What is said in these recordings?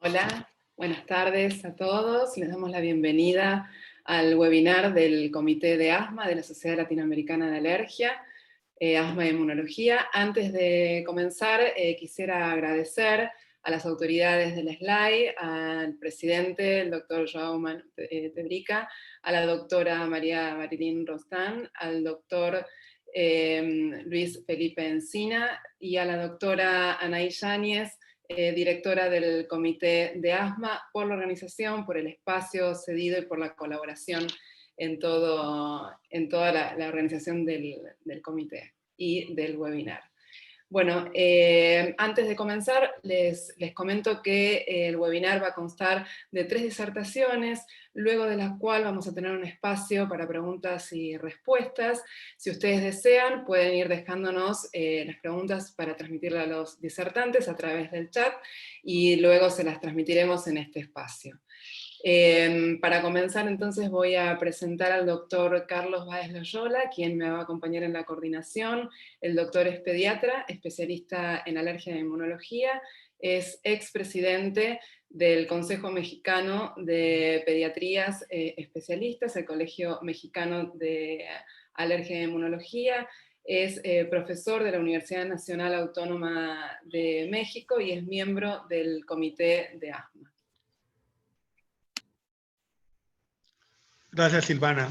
Hola, buenas tardes a todos. Les damos la bienvenida al webinar del Comité de Asma de la Sociedad Latinoamericana de Alergia, Asma y Inmunología. Antes de comenzar, quisiera agradecer a las autoridades del SLAI, al presidente, el doctor Joao Tebrica, a la doctora María Marilyn Rostán, al doctor Luis Felipe Encina y a la doctora Anaí Yáñez, directora del Comité de Asma, por la organización, por el espacio cedido y por la colaboración en toda la organización del comité y del webinar. Bueno, antes de comenzar, les comento que el webinar va a constar de 3 disertaciones, luego de las cuales vamos a tener un espacio para preguntas y respuestas. Si ustedes desean, pueden ir dejándonos las preguntas para transmitirlas a los disertantes a través del chat, y luego se las transmitiremos en este espacio. Para comenzar, entonces, voy a presentar al doctor Carlos Báez Loyola, quien me va a acompañar en la coordinación. El doctor es pediatra, especialista en alergia e inmunología, es expresidente del Consejo Mexicano de Pediatrías Especialistas, el Colegio Mexicano de Alergia e Inmunología, es profesor de la Universidad Nacional Autónoma de México y es miembro del Comité de Asma. Gracias, Silvana.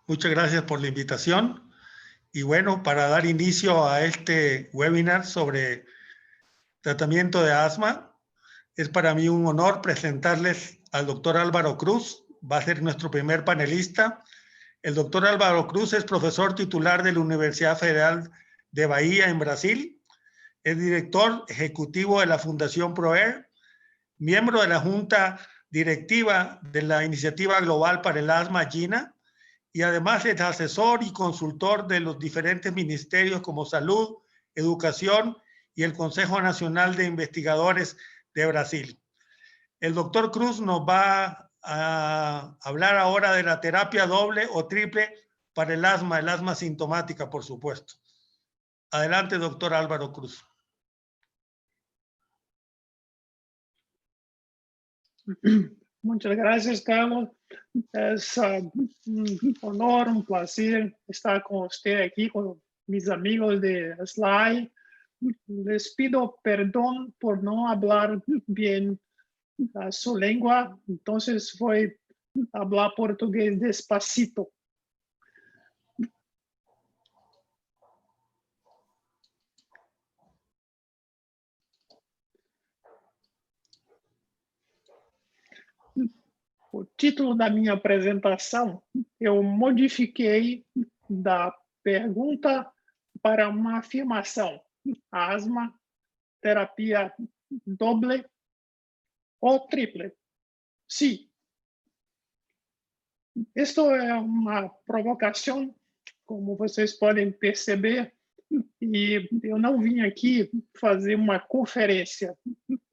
Muchas gracias por la invitación. Y bueno, para dar inicio a este webinar sobre tratamiento de asma, es para mí un honor presentarles al doctor Álvaro Cruz. Va a ser nuestro primer panelista. El doctor Álvaro Cruz es profesor titular de la Universidad Federal de Bahía en Brasil. Es director ejecutivo de la Fundación ProAir, miembro de la Junta Directiva de la Iniciativa Global para el Asma, GINA, y además es asesor y consultor de los diferentes ministerios como Salud, Educación y el Consejo Nacional de Investigadores de Brasil. El doctor Cruz nos va a hablar ahora de la terapia doble o triple para el asma sintomática, por supuesto. Adelante, doctor Álvaro Cruz. Muchas gracias, Carlos. Es un honor, un placer estar con usted aquí, con mis amigos de SLAI. Les pido perdón por no hablar bien su lengua, entonces voy a hablar portugués despacito. O título da minha apresentação, eu modifiquei da pergunta para uma afirmação. Asma, terapia doble ou triple? Sim. Isto é uma provocação, como vocês podem perceber, e eu não vim aqui fazer uma conferência.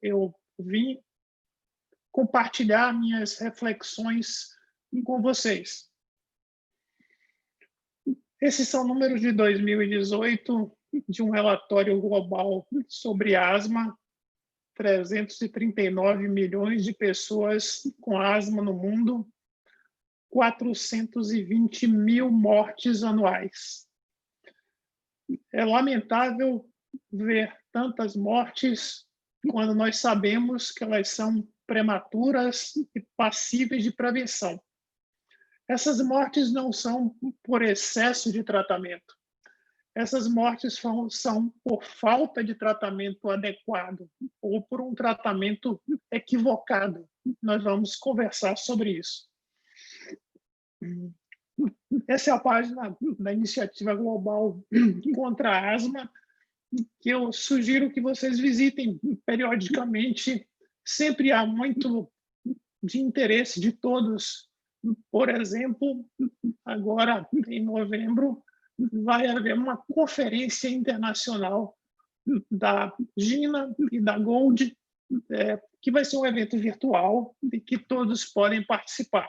Eu vim compartilhar minhas reflexões com vocês. Esses são números de 2018, de um relatório global sobre asma, 339 milhões de pessoas com asma no mundo, 420 mil mortes anuais. É lamentável ver tantas mortes quando nós sabemos que elas são prematuras e passíveis de prevenção. Essas mortes não são por excesso de tratamento. Essas mortes são por falta de tratamento adequado ou por um tratamento equivocado. Nós vamos conversar sobre isso. Essa é a página da Iniciativa Global contra a Asma, que eu sugiro que vocês visitem periodicamente. Sempre há muito de interesse de todos. Por exemplo, agora em novembro, vai haver uma conferência internacional da GINA e da GOLD, que vai ser um evento virtual e que todos podem participar.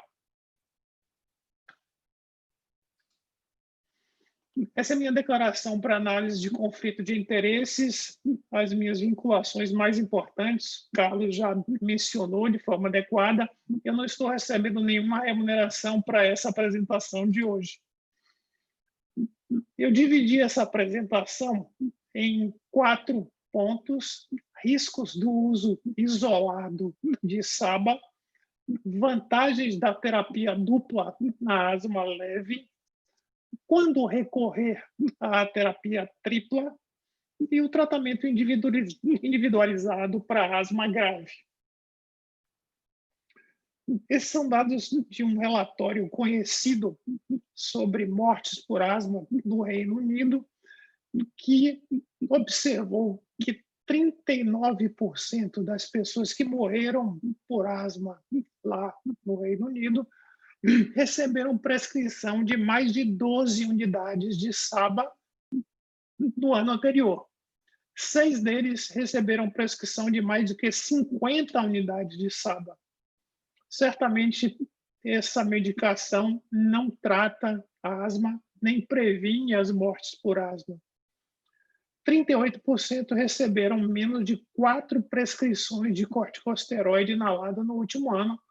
Essa é a minha declaração para análise de conflito de interesses, as minhas vinculações mais importantes. Carlos já mencionou de forma adequada. Eu não estou recebendo nenhuma remuneração para essa apresentação de hoje. Eu dividi essa apresentação em 4 pontos: riscos do uso isolado de SABA, vantagens da terapia dupla na asma leve, quando recorrer à terapia tripla e o tratamento individualizado para asma grave. Esses são dados de um relatório conhecido sobre mortes por asma no Reino Unido, que observou que 39% das pessoas que morreram por asma lá no Reino Unido receberam prescrição de mais de 12 unidades de SABA no ano anterior. 6 deles receberam prescrição de mais do que 50 unidades de SABA. Certamente, essa medicação não trata a asma, nem previne as mortes por asma. 38% receberam menos de 4 prescrições de corticosteroide inalado no último ano,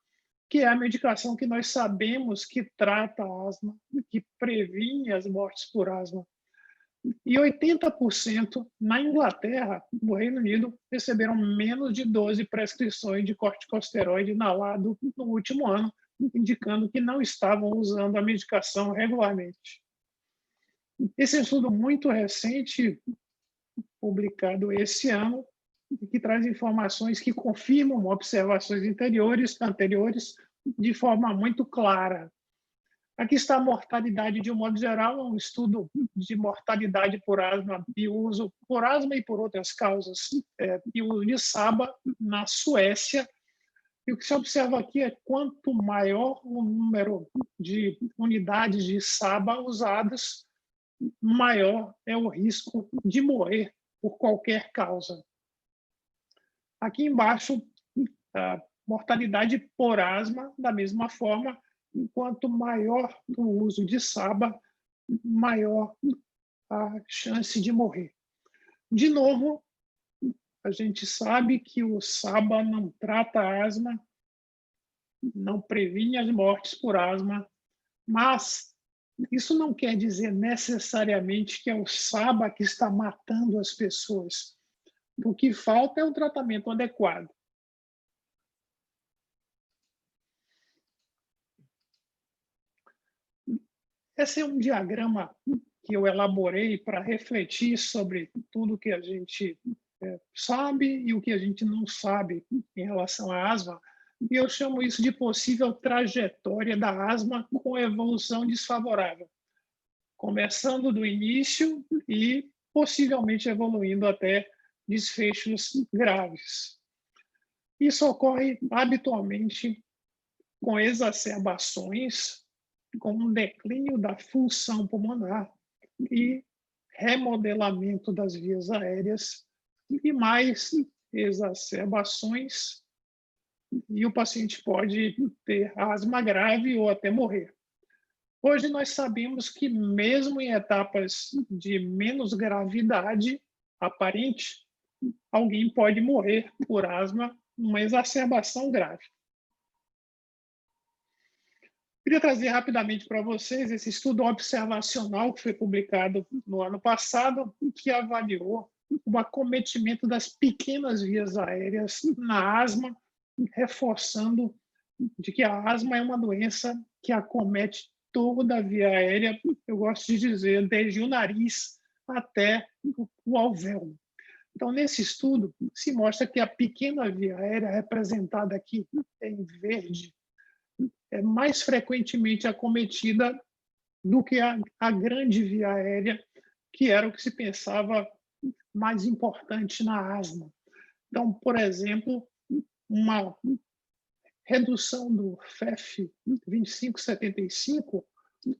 que é a medicação que nós sabemos que trata a asma, que previne as mortes por asma. E 80% na Inglaterra, no Reino Unido, receberam menos de 12 prescrições de corticosteroide inalado no último ano, indicando que não estavam usando a medicação regularmente. Esse é um estudo muito recente, publicado esse ano, que traz informações que confirmam observações anteriores de forma muito clara. Aqui está a mortalidade de um modo geral, um estudo de mortalidade por asma e uso por asma e por outras causas, e uso de SABA na Suécia. E o que se observa aqui é quanto maior o número de unidades de SABA usadas, maior é o risco de morrer por qualquer causa. Aqui embaixo, a mortalidade por asma, da mesma forma, quanto maior o uso de SABA, maior a chance de morrer. De novo, a gente sabe que o SABA não trata a asma, não previne as mortes por asma, mas isso não quer dizer necessariamente que é o SABA que está matando as pessoas. O que falta é um tratamento adequado. Esse é um diagrama que eu elaborei para refletir sobre tudo que a gente sabe e o que a gente não sabe em relação à asma. E eu chamo isso de possível trajetória da asma com evolução desfavorável, começando do início e possivelmente evoluindo até desfechos graves. Isso ocorre habitualmente com exacerbações, com um declínio da função pulmonar e remodelamento das vias aéreas e mais exacerbações, e o paciente pode ter asma grave ou até morrer. Hoje nós sabemos que mesmo em etapas de menos gravidade aparente, alguém pode morrer por asma, uma exacerbação grave. Queria trazer rapidamente para vocês esse estudo observacional que foi publicado no ano passado, que avaliou o acometimento das pequenas vias aéreas na asma, reforçando de que a asma é uma doença que acomete toda a via aérea, eu gosto de dizer, desde o nariz até o alvéolo. Então, nesse estudo, se mostra que a pequena via aérea, representada aqui em verde, é mais frequentemente acometida do que a grande via aérea, que era o que se pensava mais importante na asma. Então, por exemplo, uma redução do FEF 2575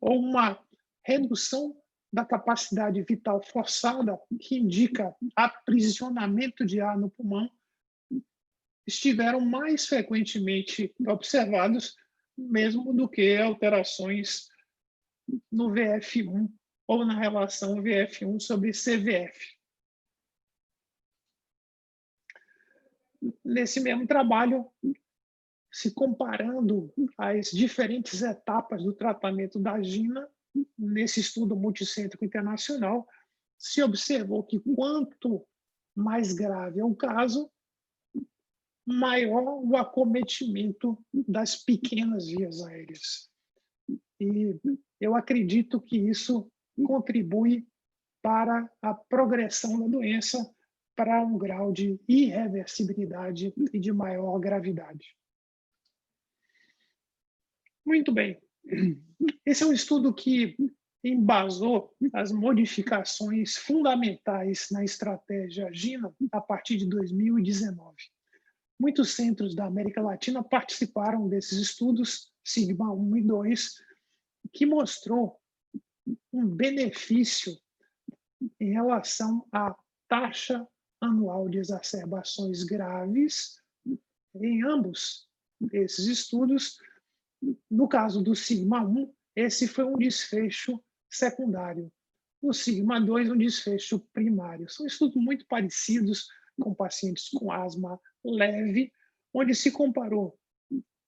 ou uma redução da capacidade vital forçada, que indica aprisionamento de ar no pulmão, estiveram mais frequentemente observados mesmo do que alterações no VF1 ou na relação VF1 sobre CVF. Nesse mesmo trabalho, se comparando as diferentes etapas do tratamento da angina, nesse estudo multicêntrico internacional, se observou que quanto mais grave é o caso, maior o acometimento das pequenas vias aéreas. E eu acredito que isso contribui para a progressão da doença para um grau de irreversibilidade e de maior gravidade. Muito bem. Esse é um estudo que embasou as modificações fundamentais na estratégia AGINA a partir de 2019. Muitos centros da América Latina participaram desses estudos, Sigma 1 e 2, que mostrou um benefício em relação à taxa anual de exacerbações graves em ambos esses estudos. No caso do Sigma 1, esse foi um desfecho secundário. No Sigma 2, um desfecho primário. São estudos muito parecidos com pacientes com asma leve, onde se comparou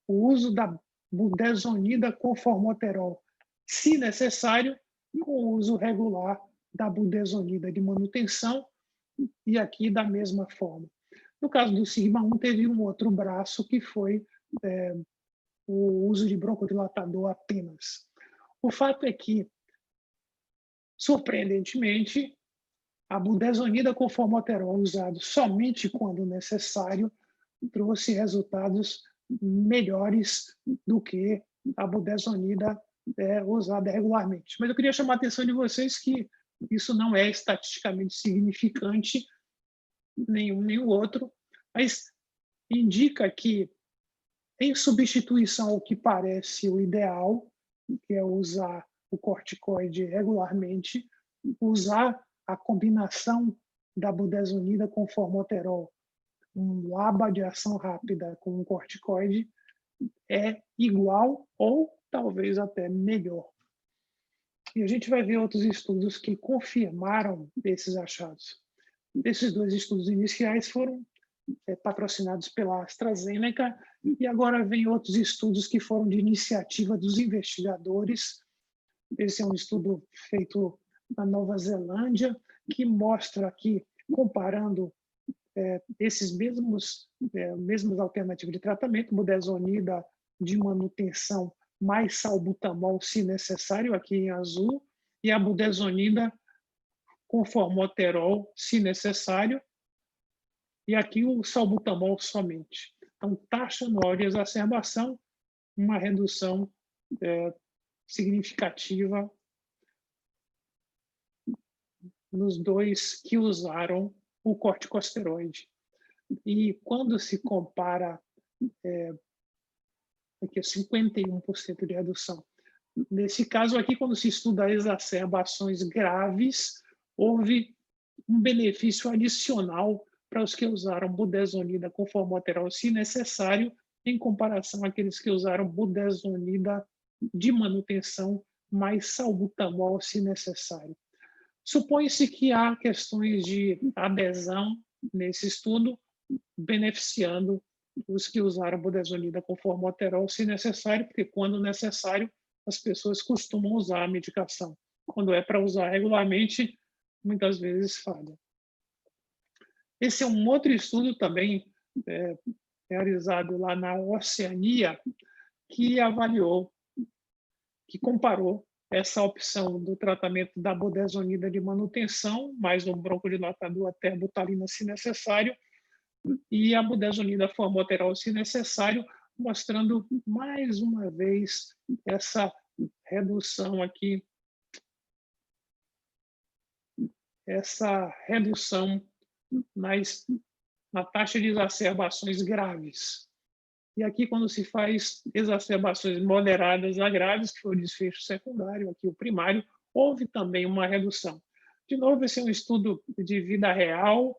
o uso da budesonida com formoterol, se necessário, com o uso regular da budesonida de manutenção, e aqui da mesma forma. No caso do Sigma 1, teve um outro braço que foi o uso de broncodilatador apenas. O fato é que, surpreendentemente, a budesonida com formoterol usado somente quando necessário trouxe resultados melhores do que a budesonida usada regularmente. Mas eu queria chamar a atenção de vocês que isso não é estatisticamente significante, nenhum nem o outro, mas indica que, em substituição ao que parece o ideal, que é usar o corticoide regularmente, usar a combinação da budesonida com formoterol, um ABA de ação rápida com um corticoide, é igual ou talvez até melhor. E a gente vai ver outros estudos que confirmaram esses achados. Esses dois estudos iniciais foram patrocinados pela AstraZeneca, e agora vem outros estudos que foram de iniciativa dos investigadores. Esse é um estudo feito na Nova Zelândia, que mostra aqui, comparando esses mesmas alternativas de tratamento, budesonida de manutenção mais salbutamol, se necessário, aqui em azul, e a budesonida com formoterol, se necessário, e aqui o salbutamol somente. Então, taxa anual de exacerbação, uma redução significativa nos dois que usaram o corticosteroide. E quando se compara aqui 51% de redução. Nesse caso aqui, quando se estuda exacerbações graves, houve um benefício adicional para os que usaram budesonida com formoterol, se necessário, em comparação àqueles que usaram budesonida de manutenção mais salbutamol, se necessário. Supõe-se que há questões de adesão nesse estudo, beneficiando os que usaram budesonida com formoterol, se necessário, porque quando necessário, as pessoas costumam usar a medicação. Quando é para usar regularmente, muitas vezes falha. Esse é um outro estudo também realizado lá na Oceania, que avaliou, que comparou essa opção do tratamento da budesonida de manutenção, mais um broncodilatador até butalina, se necessário, e a budesonida formoterol, se necessário, mostrando mais uma vez essa redução aqui, essa redução na taxa de exacerbações graves. E aqui, quando se faz exacerbações moderadas a graves, que foi o desfecho secundário, aqui o primário, houve também uma redução. De novo, esse é um estudo de vida real,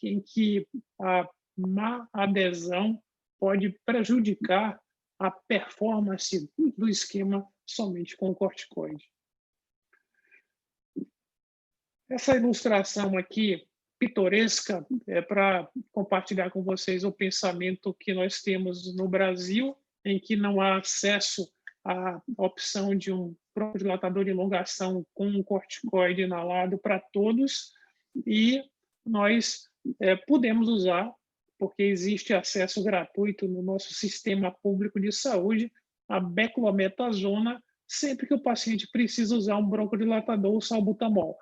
em que a má adesão pode prejudicar a performance do esquema somente com o corticoide. Essa ilustração aqui, pitoresca, é para compartilhar com vocês o pensamento que nós temos no Brasil, em que não há acesso à opção de um broncodilatador de elongação com um corticoide inalado para todos, e nós podemos usar, porque existe acesso gratuito no nosso sistema público de saúde, a beclometasona, sempre que o paciente precisa usar um broncodilatador ou salbutamol.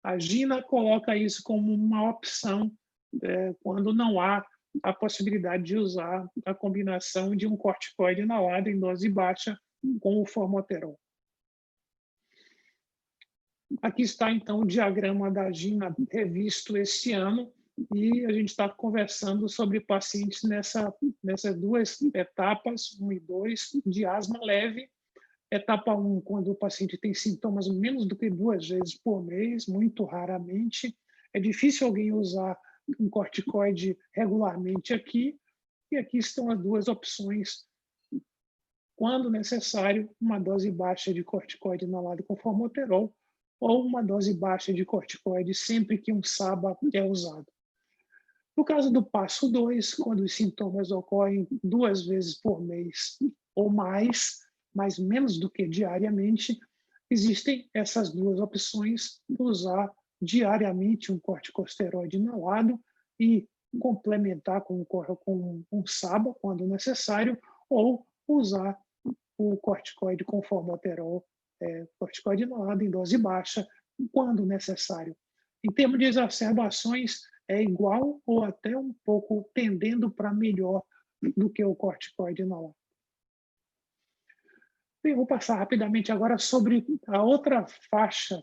A GINA coloca isso como uma opção quando não há a possibilidade de usar a combinação de um corticoide inalado em dose baixa com o formoterol. Aqui está, então, o diagrama da GINA revisto esse ano, e a gente está conversando sobre pacientes nessas duas etapas, 1 e 2, de asma leve. Etapa 1, quando o paciente tem sintomas menos do que 2 vezes por mês, muito raramente. É difícil alguém usar um corticoide regularmente aqui. E aqui estão as duas opções. Quando necessário, uma dose baixa de corticoide inalado com formoterol ou uma dose baixa de corticoide sempre que um SABA é usado. No caso do passo 2, quando os sintomas ocorrem 2 vezes por mês ou mais, mas menos do que diariamente, existem essas duas opções de usar diariamente um corticosteroide inalado e complementar com um SABA, quando necessário, ou usar o corticoide com formoterol, corticoide inalado em dose baixa, quando necessário. Em termos de exacerbações, é igual ou até um pouco tendendo para melhor do que o corticoide inalado. Bem, vou passar rapidamente agora sobre a outra faixa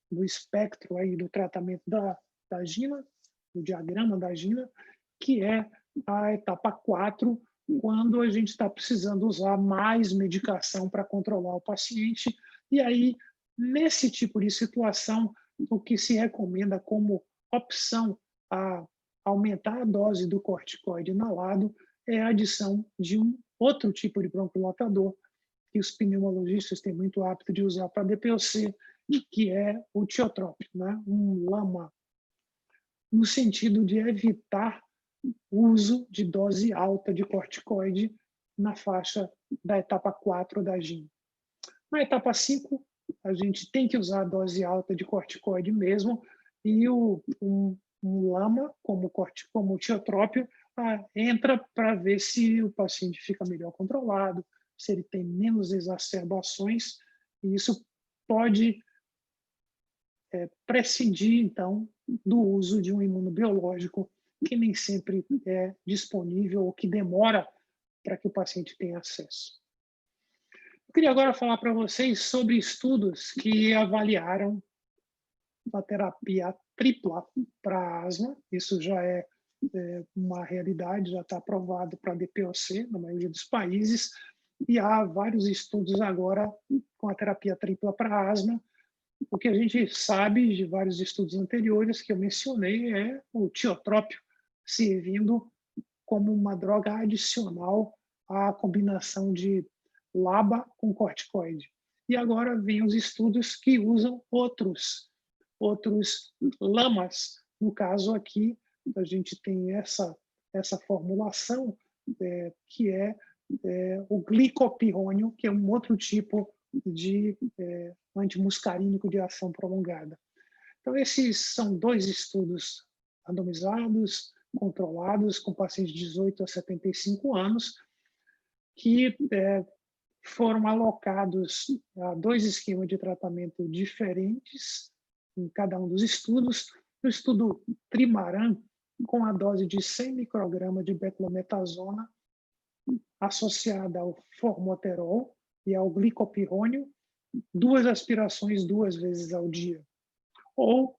do espectro aí do tratamento da GINA, do diagrama da GINA, que é a etapa 4, quando a gente está precisando usar mais medicação para controlar o paciente. E aí, nesse tipo de situação, o que se recomenda como opção a aumentar a dose do corticoide inalado é a adição de um outro tipo de broncodilatador, que os pneumologistas têm muito hábito de usar para DPOC, que é o tiotrópico, né? Um LAMA, no sentido de evitar o uso de dose alta de corticoide na faixa da etapa 4 da GINA. Na etapa 5, a gente tem que usar a dose alta de corticoide mesmo, e um LAMA, como o tiotrópio, entra para ver se o paciente fica melhor controlado, se ele tem menos exacerbações, e isso pode prescindir, então, do uso de um imunobiológico que nem sempre é disponível ou que demora para que o paciente tenha acesso. Eu queria agora falar para vocês sobre estudos que avaliaram a terapia tripla para asma. Isso já é uma realidade, já está aprovado para DPOC na maioria dos países, e há vários estudos agora com a terapia tripla para asma. O que a gente sabe de vários estudos anteriores que eu mencionei é o tiotrópio servindo como uma droga adicional à combinação de LABA com corticoide. E agora vem os estudos que usam outros LAMAs. No caso aqui, a gente tem essa formulação que é o glicopirrônio, que é um outro tipo de antimuscarínico de ação prolongada. Então, esses são 2 estudos randomizados, controlados, com pacientes de 18 a 75 anos, que foram alocados a 2 esquemas de tratamento diferentes em cada um dos estudos. No estudo Trimaran, com a dose de 100 microgramas de beclometasona associada ao formoterol e ao glicopirrônio, 2 aspirações 2 vezes ao dia. Ou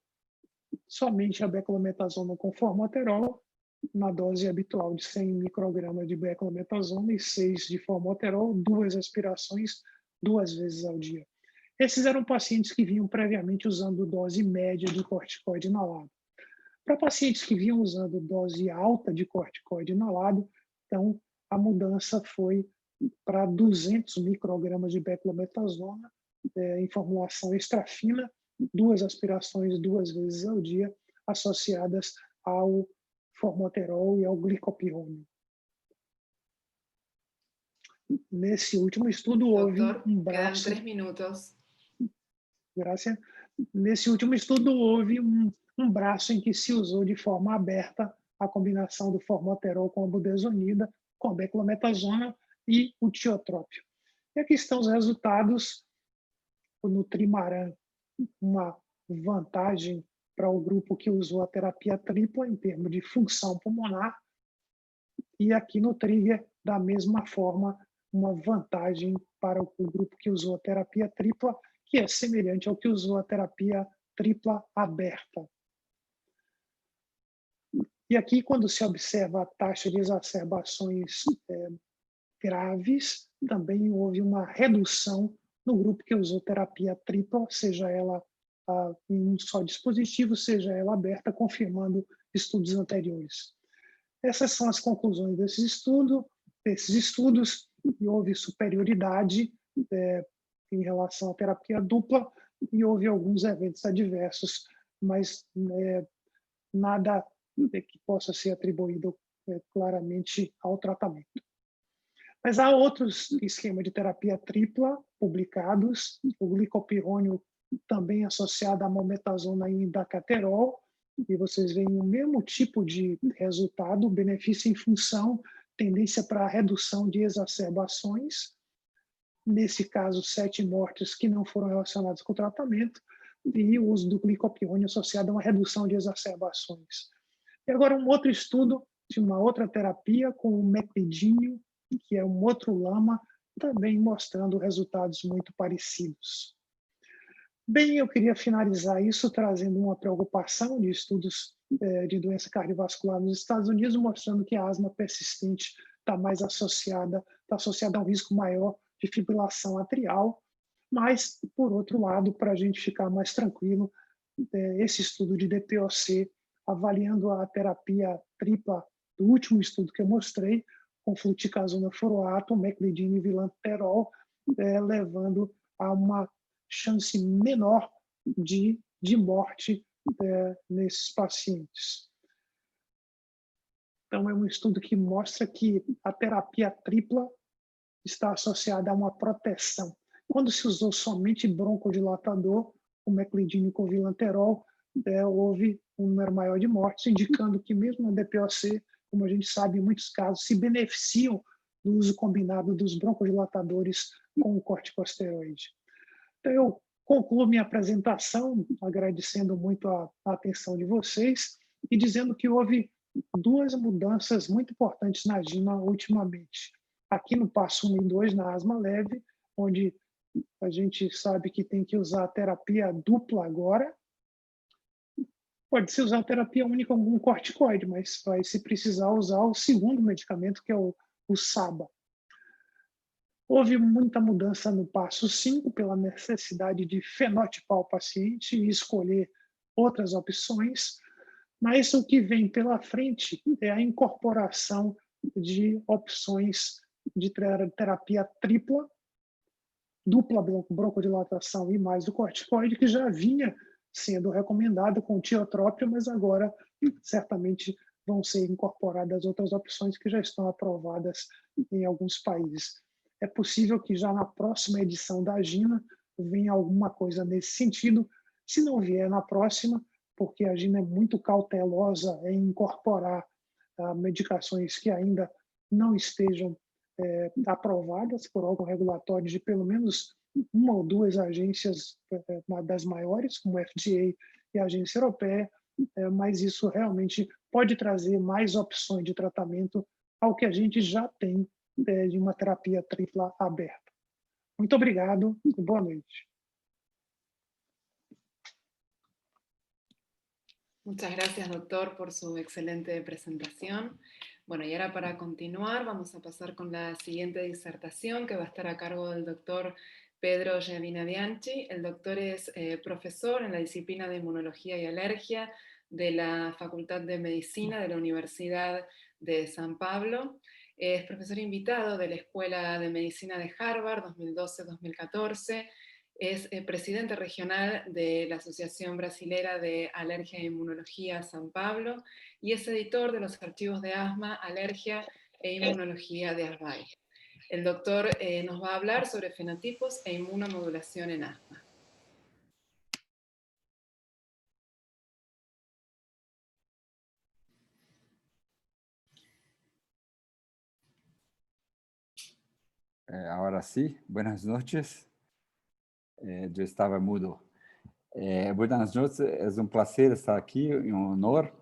somente a beclometasona com formoterol, na dose habitual de 100 microgramas de beclometasona e 6 de formoterol, 2 aspirações 2 vezes ao dia. Esses eram pacientes que vinham previamente usando dose média de corticoide inalado. Para pacientes que vinham usando dose alta de corticoide inalado, então a mudança foi para 200 microgramas de beclometasona em formulação extra fina 2 aspirações 2 vezes ao dia, associadas ao formoterol e ao glicopirrônio. Nesse último estudo houve Doctor, quedan braço... 3 minutos. Graças. Nesse último estudo houve braço em que se usou de forma aberta a combinação do formoterol com a budesonida, com a beclometasona e o tiotrópio. E aqui estão os resultados. O Nutrimaran, uma vantagem para o grupo que usou a terapia tripla em termos de função pulmonar, e aqui no Trigger, da mesma forma, uma vantagem para o grupo que usou a terapia tripla, que é semelhante ao que usou a terapia tripla aberta. E aqui, quando se observa a taxa de exacerbações graves, também houve uma redução no grupo que usou terapia tripla, seja ela em um só dispositivo, seja ela aberta, confirmando estudos anteriores. Essas são as conclusões desses estudos, e houve superioridade em relação à terapia dupla, e houve alguns eventos adversos, mas nada que possa ser atribuído claramente ao tratamento. Mas há outros esquemas de terapia tripla publicados, o glicopirrônio também associado à mometasona e indacaterol, e vocês veem o mesmo tipo de resultado, benefício em função, tendência para a redução de exacerbações, nesse caso 7 mortes que não foram relacionadas com o tratamento, e o uso do glicopirrônio associado a uma redução de exacerbações. E agora um outro estudo de uma outra terapia com o metlidinio, que é um outro LAMA, também mostrando resultados muito parecidos. Bem, eu queria finalizar isso trazendo uma preocupação de estudos de doença cardiovascular nos Estados Unidos, mostrando que a asma persistente está mais associada a um risco maior de fibrilação atrial, mas, por outro lado, para a gente ficar mais tranquilo, esse estudo de DPOC, avaliando a terapia tripla do último estudo que eu mostrei, com fluticasona furoato, meclidine e vilanterol, levando a uma chance menor de morte nesses pacientes. Então, é um estudo que mostra que a terapia tripla está associada a uma proteção. Quando se usou somente broncodilatador, o meclidine com vilanterol, houve um número maior de mortes, indicando que mesmo no DPOC, como a gente sabe, em muitos casos, se beneficiam do uso combinado dos broncodilatadores com o corticosteroide. Então, eu concluo minha apresentação agradecendo muito a atenção de vocês e dizendo que houve 2 mudanças muito importantes na GINA ultimamente. Aqui no passo 1 e 2, na asma leve, onde a gente sabe que tem que usar a terapia dupla agora. Pode-se usar a terapia única com um corticoide, mas vai se precisar usar o segundo medicamento, que é o SABA. Houve muita mudança no passo 5 pela necessidade de fenotipar o paciente e escolher outras opções, mas o que vem pela frente é a incorporação de opções de terapia tripla, dupla broncodilatação e mais o corticoide, que já vinha sendo recomendado com o tiotrópio, mas agora certamente vão ser incorporadas outras opções que já estão aprovadas em alguns países. É possível que já na próxima edição da GINA venha alguma coisa nesse sentido. Se não vier na próxima, porque a GINA é muito cautelosa em incorporar medicações que ainda não estejam aprovadas por órgão regulatório de pelo menos 1 ou 2 agências das maiores, como a FDA e a Agência Europeia, mas isso realmente pode trazer mais opções de tratamento ao que a gente já tem de uma terapia tripla aberta. Muito obrigado e boa noite. Muchas gracias, doctor, por su excelente presentación. Bueno, y ahora para continuar vamos a pasar con la siguiente disertación que va a estar a cargo del doctor Pedro Giavina Bianchi. El doctor es profesor en la disciplina de Inmunología y Alergia de la Facultad de Medicina de la Universidad de San Pablo. Es profesor invitado de la Escuela de Medicina de Harvard 2012-2014 Es presidente regional de la Asociación Brasilera de Alergia e Inmunología San Pablo y es editor de los archivos de asma, alergia e inmunología de ASBAI. El doctor nos va a hablar sobre fenotipos e inmunomodulación en asma. Ahora sí, buenas noches. Yo estaba mudo. Buenas noches, es un placer estar aquí, un honor.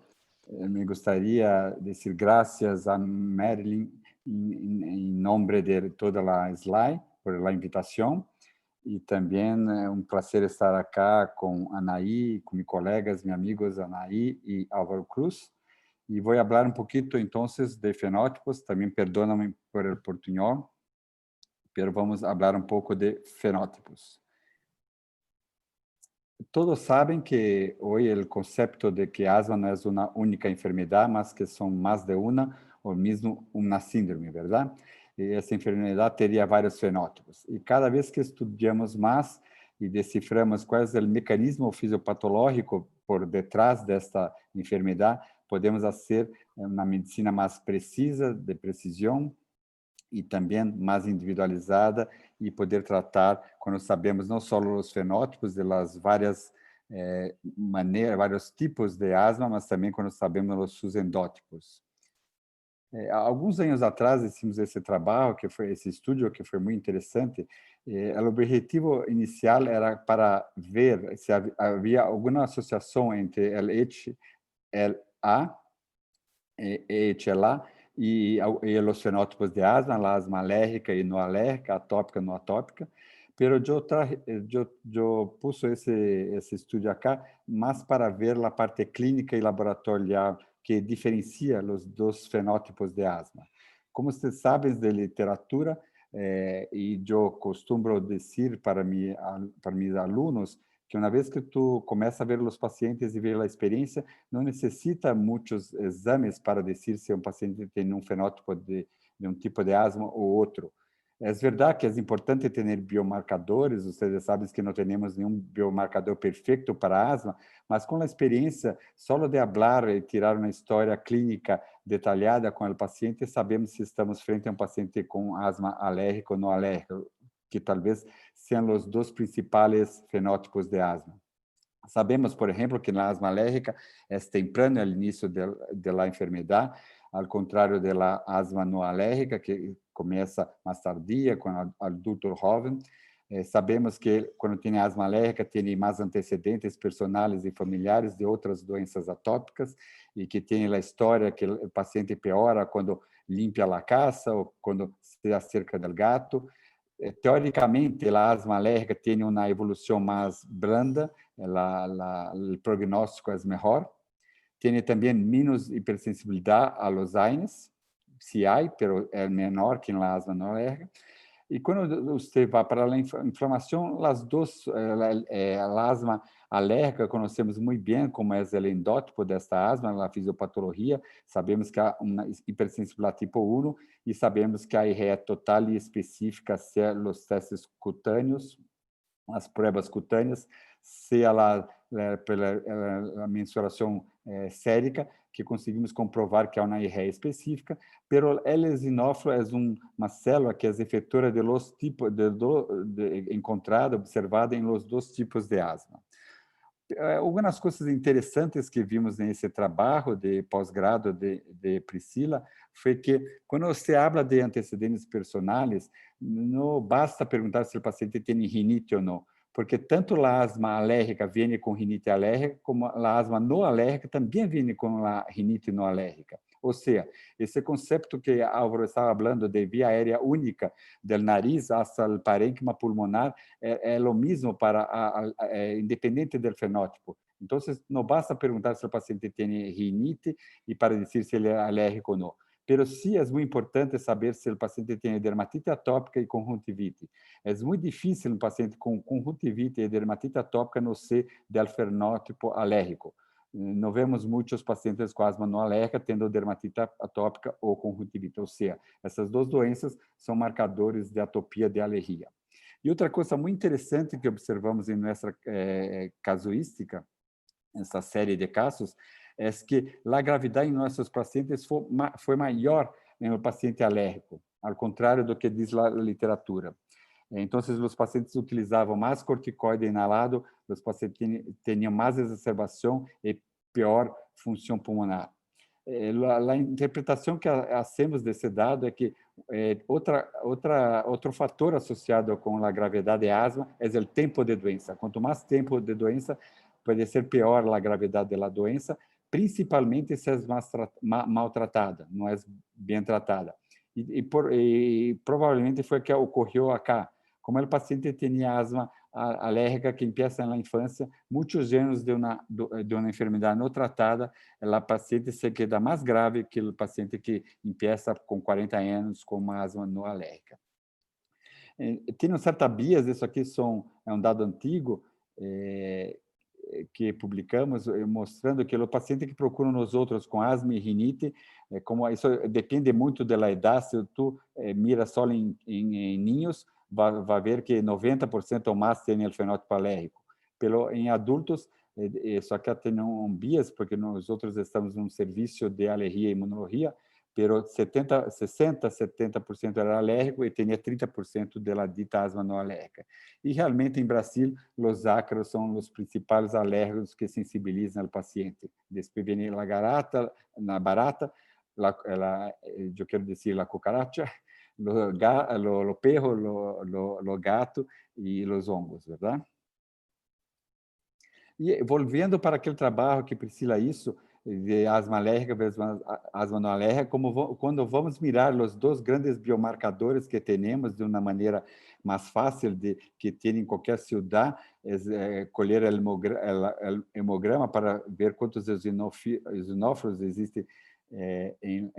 Me gustaría decir gracias a Marilyn en nombre de toda la SLAI por la invitación y también un placer estar acá con Anaí, con mis colegas, mis amigos Anaí y Álvaro Cruz. Y voy a hablar un poquito entonces de fenótipos, también perdóname por el portuñol, pero vamos a hablar un poco de fenótipos. Todos saben que hoy el concepto de que asma no es una única enfermedad, más que son más de una o mismo una síndrome, ¿verdad? Y esa enfermedad tendría varios fenótipos. Y cada vez que estudiamos más y desciframos cuál es el mecanismo fisiopatológico por detrás de esta enfermedad, podemos hacer una medicina más precisa, de precisión, e também mais individualizada e poder tratar quando sabemos não só os fenótipos das várias maneiras, vários tipos de asma, mas também quando sabemos os seus endótipos. Alguns anos atrás hicimos esse trabalho, que foi esse estudo que foi muito interessante. O objetivo inicial era para ver se havia alguma associação entre LH, EHLA e os fenótipos de asma, a asma alérgica e não alérgica, atópica e não atópica. Pero eu puse esse estudo acá mais para ver a parte clínica e laboratorial que diferencia os dois fenótipos de asma. Como vocês sabem de literatura, e eu costumo dizer para meus alunos, que uma vez que tu começa a ver os pacientes e ver a experiência, não necessita muitos exames para dizer se um paciente tem um fenótipo de um tipo de asma ou outro. É verdade que é importante ter biomarcadores, vocês sabem que não temos nenhum biomarcador perfeito para asma, mas com a experiência, só de falar e tirar uma história clínica detalhada com o paciente, sabemos se estamos frente a um paciente com asma alérgica ou não alérgica, que talvez sejam os dois principais fenótipos de asma. Sabemos, por exemplo, que na asma alérgica é temprano o início da enfermidade, ao contrário da asma não alérgica, que começa mais tardia, com o adulto jovem. Sabemos que quando tem asma alérgica, tem mais antecedentes personais e familiares de outras doenças atópicas e que tem a história que o paciente piora quando limpa a casa ou quando se acerca do gato. Teoricamente, a asma alérgica tem uma evolução mais branda, o prognóstico é melhor. Tem também menos hipersensibilidade a los AINES, se há, mas é menor que na asma não alérgica. E quando você vai para a inflamação, a asma alérgica conhecemos muito bem como é o endótipo desta asma, na fisiopatologia. Sabemos que há uma hipersensibilidade tipo 1 e sabemos que a IRE total e específica se os testes cutâneos, as provas cutâneas, se pela mensuração sérica, que conseguimos comprovar que há uma IRE específica, pero el eosinófilo é uma célula que é efetora de los tipos encontrada, observada em los dois tipos de asma. Algumas coisas interessantes que vimos nesse trabalho de pós-grado de Priscila foi que, quando você habla de antecedentes personais, não basta perguntar se o paciente tem rinite ou não, porque tanto a asma alérgica vem com rinite alérgica, como a asma não alérgica também vem com a rinite não alérgica. Ou seja, esse conceito que Álvaro estava falando de via aérea única do nariz hasta o parênquima pulmonar é o mesmo para independente do fenótipo. Então, não basta perguntar se o paciente tem rinite e para dizer se ele é alérgico ou não. Pero sí es muy importante saber si el paciente tiene dermatite atópica y conjuntivite. Es muy difícil un paciente con conjuntivite y dermatite atópica no ser del fenótipo alérgico. Não vemos muitos pacientes com asma não alérgica tendo dermatite atópica ou conjuntivite, ou seja, essas duas doenças são marcadores de atopia de alergia. E outra coisa muito interessante que observamos em nossa casuística, essa série de casos, é que a gravidade em nossos pacientes foi maior no paciente alérgico, ao contrário do que diz a literatura. Então, os pacientes utilizavam mais corticoide inalado, os pacientes tinham mais exacerbação e pior função pulmonar. A interpretação que hacemos desse dado é que outro fator associado com a gravidade de asma é o tempo de doença. Quanto mais tempo de doença, pode ser pior a gravidade da doença, principalmente se é maltratada, não é bem tratada. E provavelmente foi o que ocorreu acá. Como o paciente tinha asma alérgica que começa na infância, muitos anos de uma enfermidade não tratada, a paciente se queda mais grave que o paciente que começa com 40 anos com uma asma não alérgica. Tem certas bias, isso aqui é um dado antigo, que publicamos, mostrando que o paciente que procura nós outros com asma e rinite, como isso depende muito da idade, se tu mira só em ninhos, vai ver que 90% ou mais tem o fenótipo alérgico. Em adultos, só que tem um bias, porque nós outros estamos num serviço de alergia e imunologia, pero 60-70% era alérgico e tinha 30% da dita asma não alérgica. E realmente, em Brasil, os ácaros são os principais alérgicos que sensibilizam o paciente. Depois vem a barata, eu quero dizer, a cucaracha, o perro, o gato e os hongos, verdade? E voltando para aquele trabalho que Priscila isso, de asma alérgica versus asma não alérgica, quando vamos mirar os dois grandes biomarcadores que temos de uma maneira mais fácil que tem em qualquer cidade, colher o hemograma para ver quantos eosinófilos existem em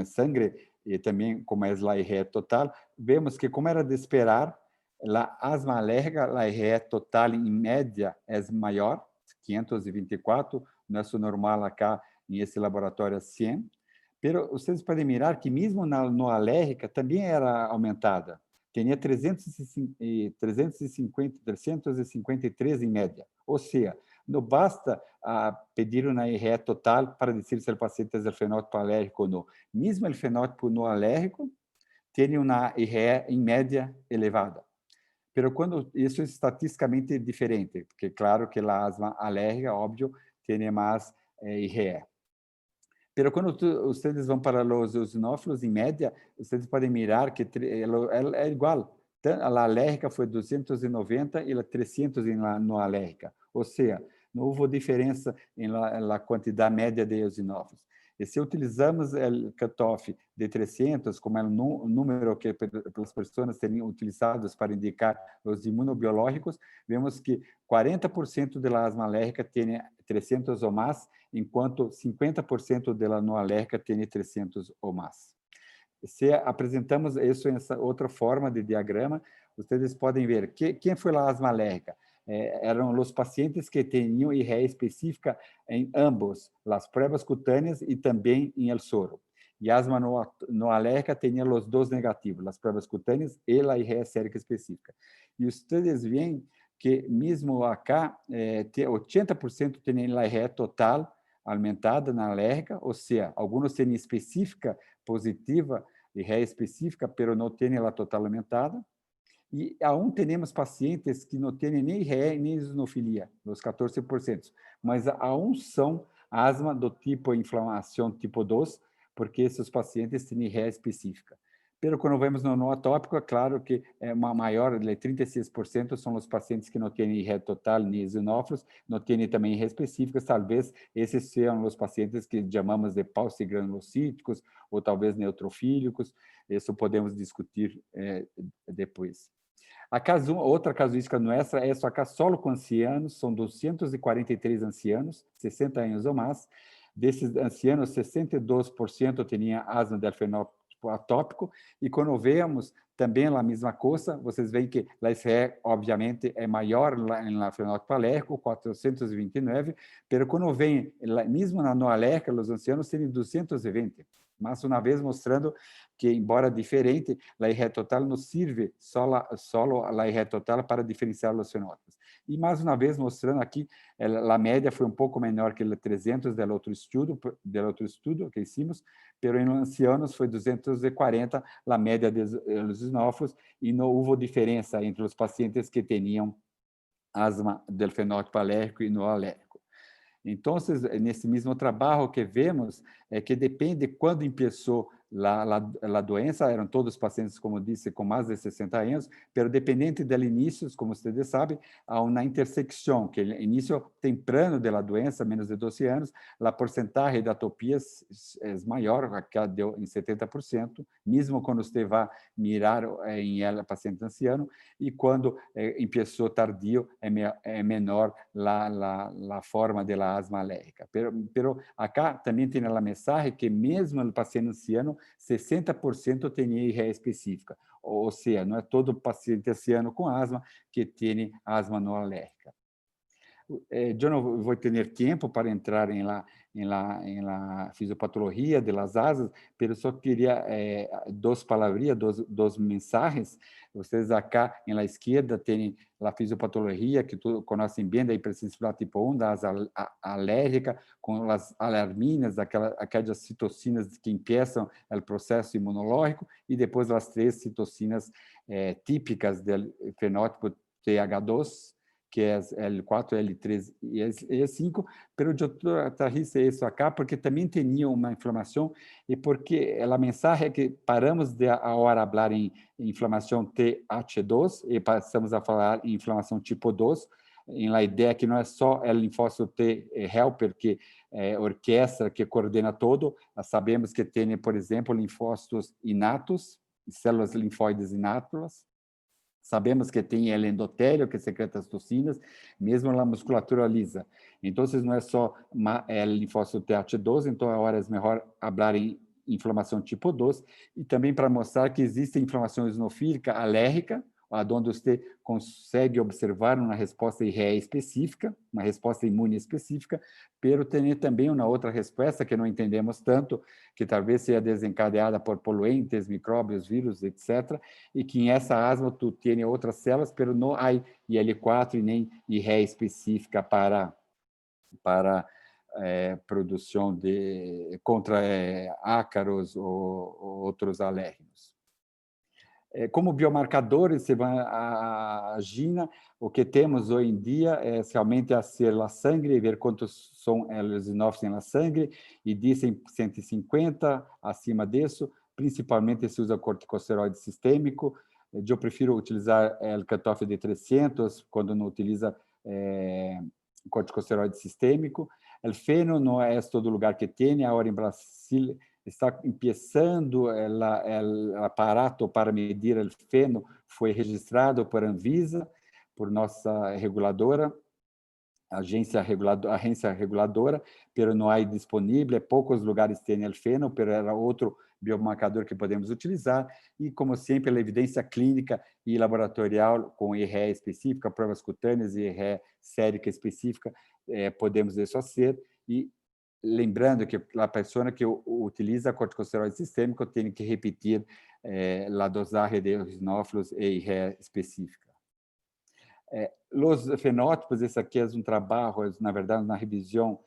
sangue, e também como é a IgE total, vemos que, como era de esperar, a asma alérgica, a IgE total, em média, é maior, 524, nosso normal acá, nesse laboratório é 100, mas vocês podem mirar que mesmo no alérgica também era aumentada, tinha 353 em média, ou seja, não basta pedir uma IgE total para dizer se o paciente é fenótipo alérgico ou não. Mesmo o fenótipo não alérgico tem uma IgE em média elevada. Mas quando isso é estatisticamente diferente, porque claro que a asma alérgica, óbvio, tem mais IgE. Mas quando vocês vão para os eosinófilos, em média, vocês podem mirar que é igual. A alérgica foi 290 e a 300 no alérgica. Ou seja, não houve diferença na quantidade média de eosinófilos. E se utilizamos o cutoff de 300, como é o número que as pessoas teriam utilizado para indicar os imunobiológicos, vemos que 40% da asma alérgica tem 300 ou mais, enquanto 50% da não alérgica tem 300 ou mais. Se apresentamos isso em essa outra forma de diagrama, vocês podem ver quem foi a asma alérgica. Eram os pacientes que tinham IgE específica em ambos, as provas cutâneas e também em el soro. E asma não alérgica tinha os dois negativos, as provas cutâneas e a IgE sérica específica. E vocês veem que mesmo acá, 80% tem a IgE total aumentada na alérgica, ou seja, alguns têm específica positiva, IgE específica, mas não têm a total aumentada. E aún temos pacientes que não têm nem IgE nem eosinofilia, os 14%, mas aún são asma do tipo inflamação tipo 2, porque esses pacientes têm IgE específica. Mas quando vemos no não atópico, é claro que uma maior, 36% são os pacientes que não têm IgE total nem eosinófilos, não têm também IgE específicas, talvez esses sejam os pacientes que chamamos de paucigranulocíticos, ou talvez neutrofílicos, isso podemos discutir depois. Outra casuística nossa é só com ancianos, são 243 ancianos, 60 anos ou mais. Desses ancianos, 62% tinham asma del fenótipo atópico, e quando vemos também a mesma coisa, vocês veem que a IgE, obviamente, é maior no fenótipo alérgico, 429, mas quando vem, mesmo na não alérgica, os ancianos têm 220. Mais uma vez mostrando que, embora diferente, a IRE total não serve só a IRE total para diferenciar os fenótipos. E, mais uma vez, mostrando aqui, a média foi um pouco menor que o 300 do outro estudo que hicimos, mas em ancianos foi 240 a média dos eosinofilos, e não houve diferença entre os pacientes que tinham asma do fenótipo alérgico e não alérgico. Então, nesse mesmo trabalho que vemos, é que depende quando começou a doença, eram todos pacientes, como disse, com mais de 60 anos, mas dependente do início, como vocês sabem, há uma intersecção, que o início temprano da doença, menos de 12 anos, a porcentagem de atopias é maior, que deu em 70%, mesmo quando você vai mirar em paciente anciano, e quando começou tardio, é menor a forma da asma alérgica. Pero acá também tem a mensagem que mesmo no paciente anciano, 60% tem IRE específica, ou seja, não é todo paciente anciano com asma que tem asma não alérgica. Eu não vou ter tempo para entrar em la fisiopatologia das asas, mas só queria duas palavrinhas, duas mensagens. Vocês acá, na esquerda, têm a fisiopatologia, que todos conhecem bem, da hipersensibilidade tipo 1, da asa alérgica, com as alarminas, aquelas citocinas que começam o processo imunológico, e depois as 3 citocinas típicas do fenótipo TH2, que é L4, L3 e E5, mas eu traje isso acá porque também tinha uma inflamação, e porque a mensagem é que paramos de agora falar em inflamação TH2 e passamos a falar em inflamação tipo 2, em a ideia que não é só o linfócito T helper que orquestra, que coordena todo. Sabemos que tem, por exemplo, linfócitos inatos, células linfóides inatas. Sabemos que tem o endotélio, que secreta as toxinas, mesmo na musculatura lisa. Então, não é só o linfócito TH2, então agora é melhor falar em inflamação tipo 2, e também para mostrar que existe inflamação eosinofílica alérgica, onde você consegue observar uma resposta IRE específica, uma resposta imune específica, mas tem também uma outra resposta que não entendemos tanto, que talvez seja desencadeada por poluentes, micróbios, vírus, etc., e que em essa asma tu tem outras células, mas não há IL4 e nem IRE específica para produção contra ácaros ou outros alérgenos. Como biomarcadores, se vai a Gina, o que temos hoje em dia é realmente a ser a sangue, ver quantos são os eosinófilos na sangue, e dizem 150, acima disso, principalmente se usa corticosteroide sistêmico. Eu prefiro utilizar o cutoff de 300, quando não utiliza corticosteroide sistêmico. O feno não é todo lugar que tem, agora em Brasil está começando, o aparato para medir o feno foi registrado por Anvisa, por nossa reguladora, agência reguladora, mas não há disponível, poucos lugares têm o feno, mas era outro biomarcador que podemos utilizar, e como sempre, a evidência clínica e laboratorial com IRE específica, provas cutâneas e IRE sérica específica, podemos isso fazer, e lembrando que a pessoa que utiliza corticosteroide sistêmico tem que repetir a dosagem de eosinófilos e IRE específica. Os fenótipos, esse aqui é trabalho, na verdade, uma revisão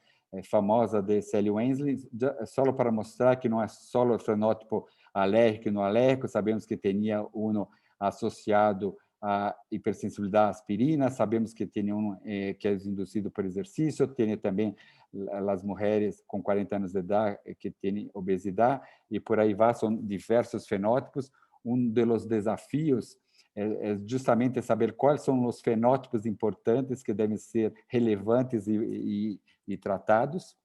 famosa de Sally Wensley, só para mostrar que não é só o fenótipo alérgico e não alérgico, sabemos que tinha um associado a hipersensibilidade à aspirina, sabemos que tem que é induzido por exercício, tem também as mulheres com 40 anos de idade que têm obesidade, e por aí vai, são diversos fenótipos. Dos desafios é justamente saber quais são os fenótipos importantes que devem ser relevantes e tratados,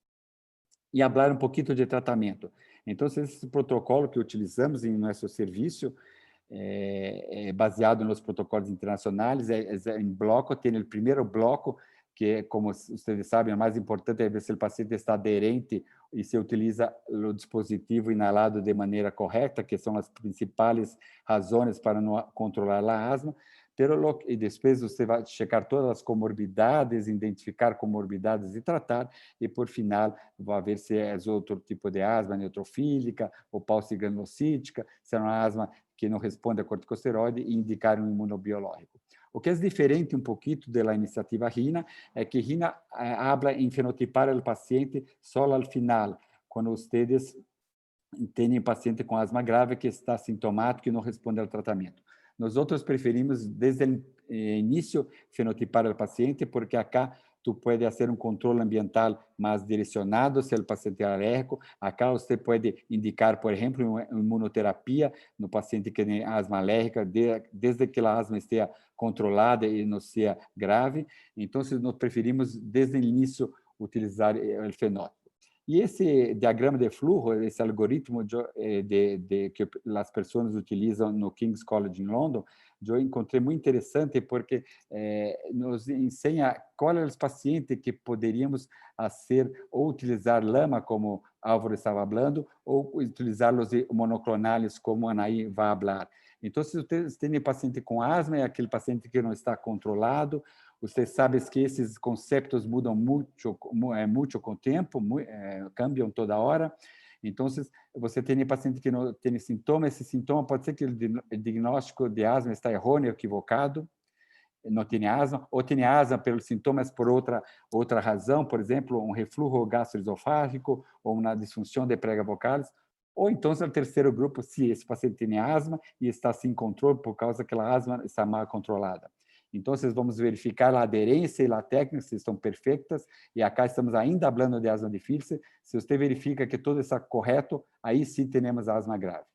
e falar um pouquinho de tratamento. Então, esse protocolo que utilizamos em nosso serviço, baseado nos protocolos internacionais, em bloco. Tem o primeiro bloco, que, como vocês sabem, o mais importante é ver se o paciente está aderente e se utiliza o dispositivo inalado de maneira correta, que são as principais razões para não controlar a asma. e depois você vai checar todas as comorbidades, identificar comorbidades e tratar, e por final vai ver se é outro tipo de asma neutrofílica ou paucigranulocítica, se é uma asma que não responde a corticosteroide e indicar um imunobiológico. O que é diferente um pouquinho da iniciativa RINA é que RINA habla em fenotipar o paciente só ao final, quando vocês têm paciente com asma grave que está sintomático e não responde ao tratamento. Nós outros preferimos, desde o início, fenotipar o paciente, porque acá tu pode fazer um controle ambiental mais direcionado se o paciente é alérgico. Acá você pode indicar, por exemplo, uma imunoterapia no paciente que tem asma alérgica, desde que a asma esteja controlada e não seja grave. Então, nós preferimos, desde o início, utilizar o fenótipo. E esse diagrama de fluxo, esse algoritmo que as pessoas utilizam no King's College em London, eu encontrei muito interessante porque nos ensina quais são os pacientes que poderíamos fazer ou utilizar lama, como Álvaro estava falando, ou utilizar os monoclonais, como Anaí vai falar. Então, se vocês têm paciente com asma, é aquele paciente que não está controlado. Vocês sabem que esses conceitos mudam muito com o tempo, cambiam toda hora. Então, você tem paciente que não tem sintoma, esse sintoma pode ser que o diagnóstico de asma está errôneo, equivocado, não tem asma, ou tem asma pelos sintomas por outra razão, por exemplo, um refluxo gastroesofágico ou uma disfunção de prega vocalis. Ou então, o terceiro grupo, se esse paciente tem asma e está sem controle por causa que a asma está mal controlada. Então, vamos verificar a aderência e a técnica, se estão perfeitas, e acá estamos ainda falando de asma difícil. Se você verifica que tudo está correto, aí sim temos asma grave.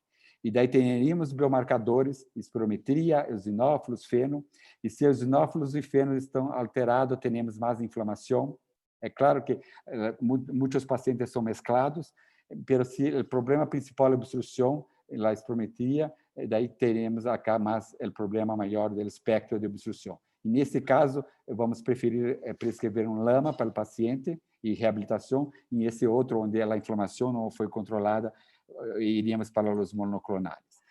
E daí teríamos biomarcadores, espirometria, eosinófilos, feno, e se os eosinófilos e feno estão alterados, temos mais inflamação. É claro que muitos pacientes são mesclados, mas se o problema principal é a obstrução, a espirometria, daí teremos acá mais o problema maior do espectro de obstrução. E nesse caso, vamos preferir prescrever um lama para o paciente e reabilitação, e esse outro, onde a inflamação não foi controlada, iríamos para os monoclonais.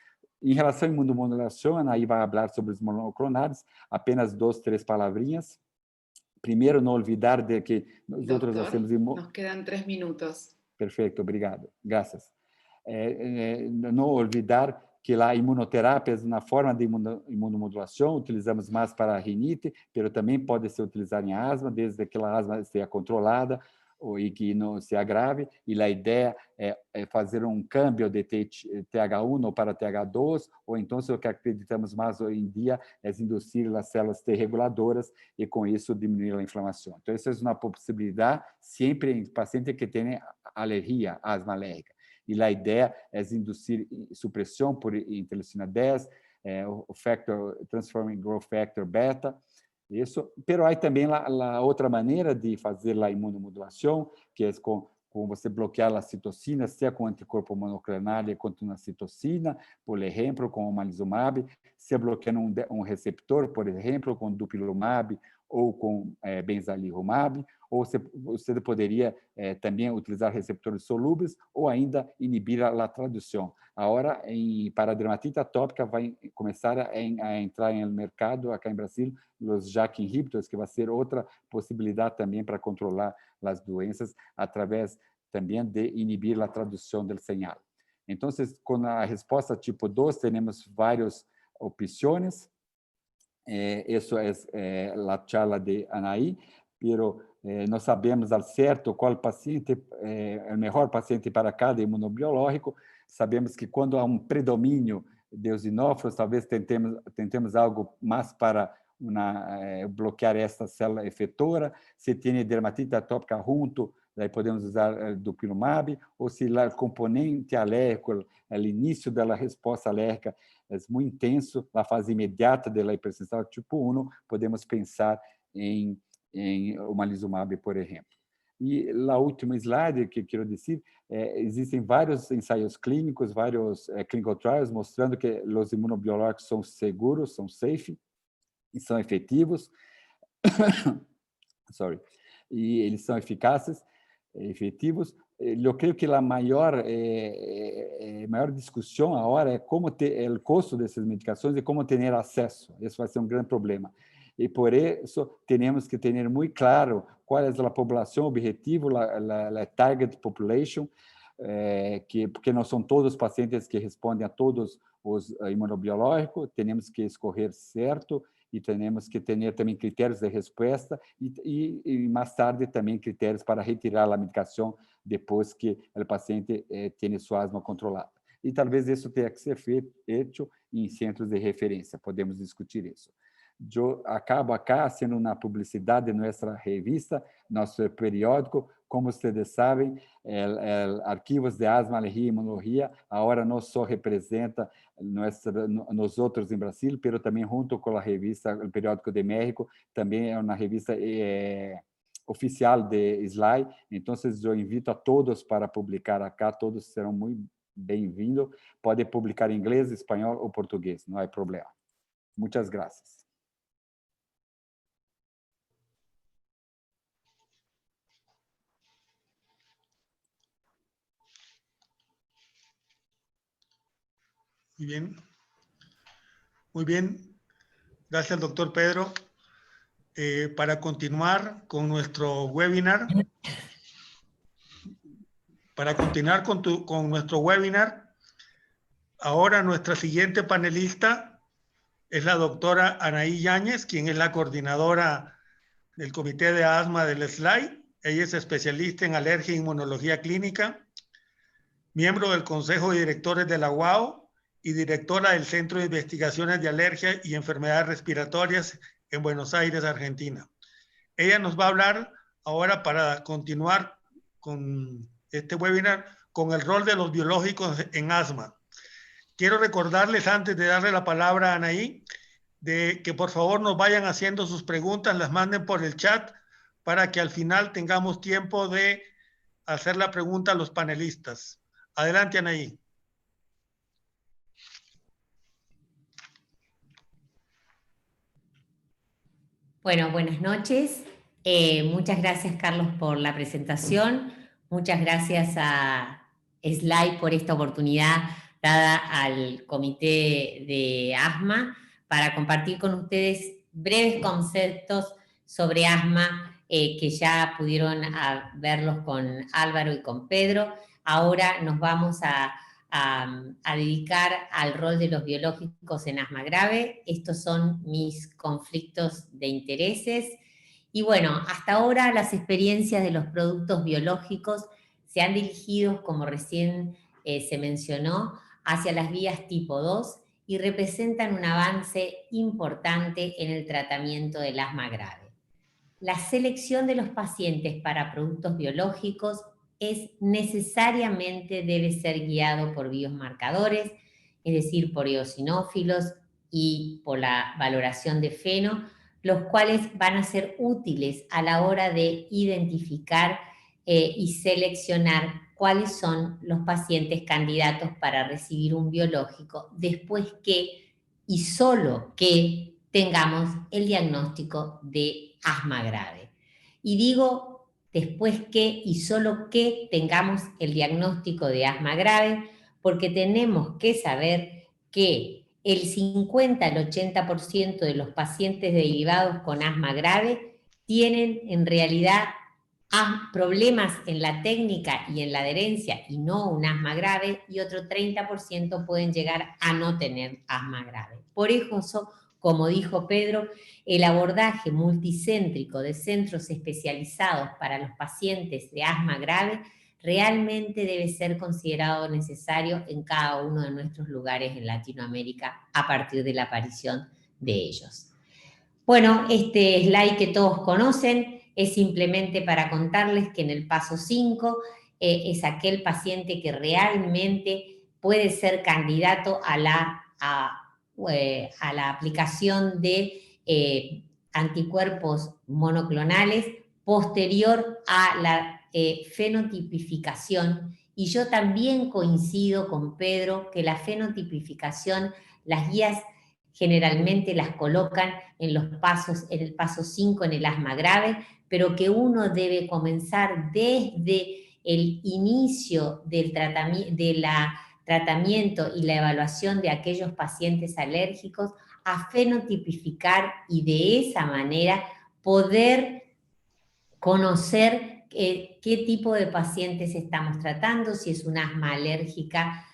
Em relação à imunomodulação, aí vai falar sobre os monoclonais, apenas 2, 3 palavrinhas. Primeiro, não olvidar de que nós outros hacemos... Nos quedan 3 minutos. Perfeito, obrigado. Graças. Não olvidar que a imunoterapia é uma forma de imunomodulação, utilizamos mais para a rinite, mas também pode ser utilizada em asma, desde que a asma esteja controlada e que não se agrave, e a ideia é fazer um câmbio de TH1 para TH2, ou então, o que acreditamos mais hoje em dia é induzir as células T reguladoras e, com isso, diminuir a inflamação. Então, essa é uma possibilidade sempre em pacientes que têm alergia, asma alérgica. E a ideia é induzir supressão por interleucina 10, o factor transforming growth factor beta. Isso, pero há também a outra maneira de fazer a imunomodulação, que é com você bloquear as citocinas, seja com anticorpo monoclonal quanto na citocina, por exemplo, com o omalizumab, seja bloqueando um receptor, por exemplo, com dupilumab ou com benzalirumab, ou você poderia também utilizar receptores solúveis ou ainda inibir a tradução. Agora, para a dermatite atópica, vai começar a entrar no mercado, aqui em Brasil, os JAK inhibitors, que vai ser outra possibilidade também para controlar as doenças, através também de inibir a tradução do sinal. Então, com a resposta tipo 2, temos várias opções. Isso é a charla de Anaí, pero nós sabemos ao certo qual paciente é o melhor paciente para cada imunobiológico. Sabemos que quando há um predomínio de eosinófilos, talvez tentemos algo mais para bloquear essa célula efetora. Se tem dermatite atópica junto, daí podemos usar dupilumab, ou se o componente alérgico, o início da resposta alérgica é muito intenso, na fase imediata da hipersensibilidade tipo 1, podemos pensar em omalizumab, por exemplo. E a última slide que quero dizer, existem vários ensaios clínicos, vários clinical trials, mostrando que os imunobiológicos são seguros, são safe, e são efetivos, e eles são eficazes. efetivos. Eu creio que a maior discussão agora é como ter o custo dessas medicações e como ter acesso. Isso vai ser um grande problema. E por isso temos que ter muito claro qual é a população objetivo, a target population, porque não são todos os pacientes que respondem a todos os imunobiológicos, temos que escolher certo e temos que ter também critérios de resposta e mais tarde também critérios para retirar a medicação depois que o paciente tem sua asma controlada. E talvez isso tenha que ser feito em centros de referência, podemos discutir isso. Eu acabo acá sendo uma publicidade de nossa revista, nosso periódico. Como vocês sabem, Arquivos de Asma, Alergia e Imunologia agora não só representa nós outros em Brasil, mas também junto com a revista, o periódico de México, também é uma revista oficial de SLAI. Então, eu invito a todos para publicar acá, todos serão muito bem-vindos. Pode publicar em inglês, espanhol ou português, não há problema. Muitas graças. Muy bien. Gracias, doctor Pedro. Para continuar con nuestro webinar, ahora nuestra siguiente panelista es la doctora Anaí Yáñez, quien es la coordinadora del Comité de Asma del SLAI. Ella es especialista en alergia e inmunología clínica, miembro del Consejo de Directores de la UAO y directora del Centro de Investigaciones de Alergia y Enfermedades Respiratorias en Buenos Aires, Argentina. Ella nos va a hablar ahora, para continuar con este webinar, con el rol de los biológicos en asma. Quiero recordarles, antes de darle la palabra a Anaí, de que por favor nos vayan haciendo sus preguntas, las manden por el chat, para que al final tengamos tiempo de hacer la pregunta a los panelistas. Adelante, Anaí. Bueno, buenas noches. Muchas gracias, Carlos, por la presentación. Muchas gracias a SLAI por esta oportunidad dada al Comité de Asma para compartir con ustedes breves conceptos sobre asma que ya pudieron verlos con Álvaro y con Pedro. Ahora nos vamos a dedicar al rol de los biológicos en asma grave. Estos son mis conflictos de intereses. Y bueno, hasta ahora las experiencias de los productos biológicos se han dirigido, como recién se mencionó, hacia las vías tipo 2 y representan un avance importante en el tratamiento del asma grave. La selección de los pacientes para productos biológicos necesariamente debe ser guiado por biomarcadores, es decir, por eosinófilos y por la valoración de FeNO, los cuales van a ser útiles a la hora de identificar y seleccionar cuáles son los pacientes candidatos para recibir un biológico después que y solo que tengamos el diagnóstico de asma grave. Y digo después que y solo que tengamos el diagnóstico de asma grave, porque tenemos que saber que el 50 al 80% de los pacientes derivados con asma grave tienen en realidad problemas en la técnica y en la adherencia y no un asma grave, y otro 30% pueden llegar a no tener asma grave. Por eso, como dijo Pedro, el abordaje multicéntrico de centros especializados para los pacientes de asma grave realmente debe ser considerado necesario en cada uno de nuestros lugares en Latinoamérica a partir de la aparición de ellos. Bueno, este slide que todos conocen es simplemente para contarles que en el paso 5 es aquel paciente que realmente puede ser candidato a la aplicación de anticuerpos monoclonales posterior a la fenotipificación. Y yo también coincido con Pedro que la fenotipificación, las guías generalmente las colocan en los pasos, en el paso 5 en el asma grave, pero que uno debe comenzar desde el inicio del tratamiento y la evaluación de aquellos pacientes alérgicos a fenotipificar y de esa manera poder conocer qué tipo de pacientes estamos tratando, si es un asma alérgica,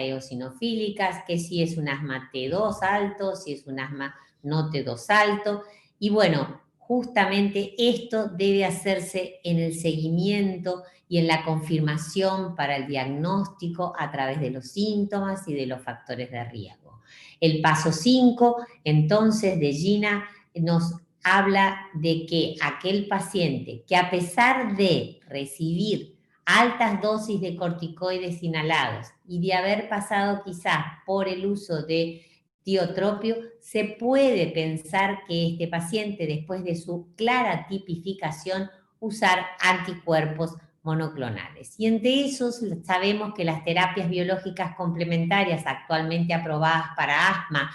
eosinofílica, que si es un asma T2 alto, si es un asma no T2 alto. Y bueno, justamente esto debe hacerse en el seguimiento y en la confirmación para el diagnóstico a través de los síntomas y de los factores de riesgo. El paso 5, entonces, de Gina, nos habla de que aquel paciente que a pesar de recibir altas dosis de corticoides inhalados y de haber pasado quizás por el uso de tiotropio, se puede pensar que este paciente, después de su clara tipificación, usar anticuerpos monoclonales. Y entre esos sabemos que las terapias biológicas complementarias actualmente aprobadas para asma,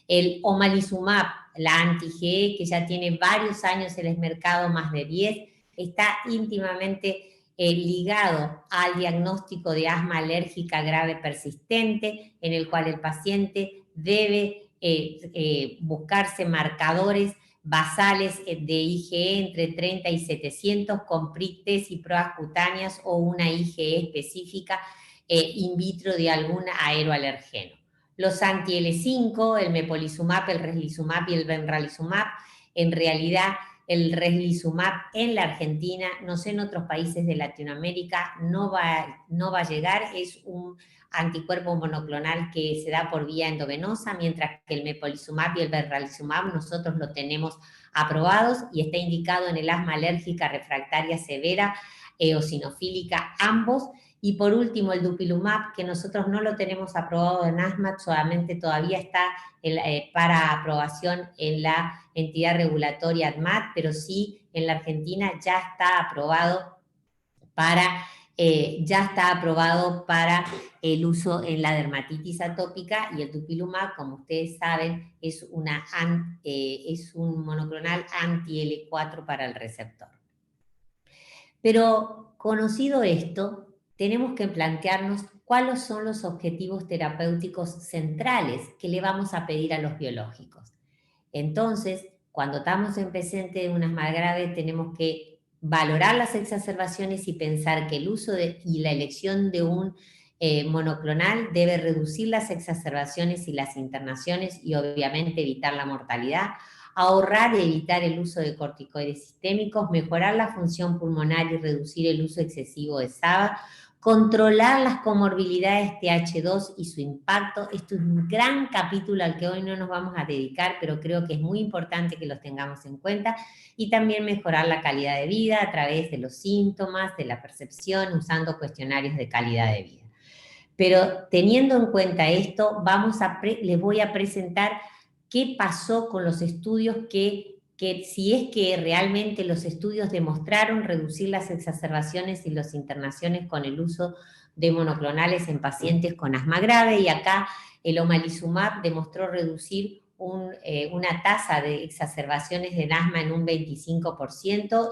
el omalizumab, la anti-IgE, que ya tiene varios años en el mercado, más de 10, está íntimamente ligado al diagnóstico de asma alérgica grave persistente, en el cual el paciente debe buscarse marcadores basales de IgE entre 30 y 700 con PRIC-TES y pruebas cutáneas o una IgE específica in vitro de algún aeroalergeno. Los anti-L5, el mepolizumab, el reslizumab y el benralizumab, en realidad el reslizumab en la Argentina, no sé en otros países de Latinoamérica, no va a llegar, es un anticuerpo monoclonal que se da por vía endovenosa, mientras que el mepolizumab y el benralizumab nosotros lo tenemos aprobados y está indicado en el asma alérgica refractaria severa, eosinofílica, ambos. Y por último, el dupilumab, que nosotros no lo tenemos aprobado en asma, solamente todavía está para aprobación en la entidad regulatoria ADMAT, pero sí en la Argentina ya está aprobado para el uso en la dermatitis atópica, y el dupilumab, como ustedes saben, es un monoclonal anti-L4 para el receptor. Pero conocido esto, tenemos que plantearnos cuáles son los objetivos terapéuticos centrales que le vamos a pedir a los biológicos. Entonces, cuando estamos en presente de un asma grave, tenemos que valorar las exacerbaciones y pensar que el uso y la elección de un monoclonal debe reducir las exacerbaciones y las internaciones y obviamente evitar la mortalidad, ahorrar y evitar el uso de corticoides sistémicos, mejorar la función pulmonar y reducir el uso excesivo de SABA, controlar las comorbilidades TH2 y su impacto. Esto es un gran capítulo al que hoy no nos vamos a dedicar, pero creo que es muy importante que los tengamos en cuenta, y también mejorar la calidad de vida a través de los síntomas, de la percepción, usando cuestionarios de calidad de vida. Pero teniendo en cuenta esto, les voy a presentar qué pasó con los estudios que si es que realmente los estudios demostraron reducir las exacerbaciones y las internaciones con el uso de monoclonales en pacientes con asma grave, y acá el omalizumab demostró reducir una tasa de exacerbaciones de asma en un 25%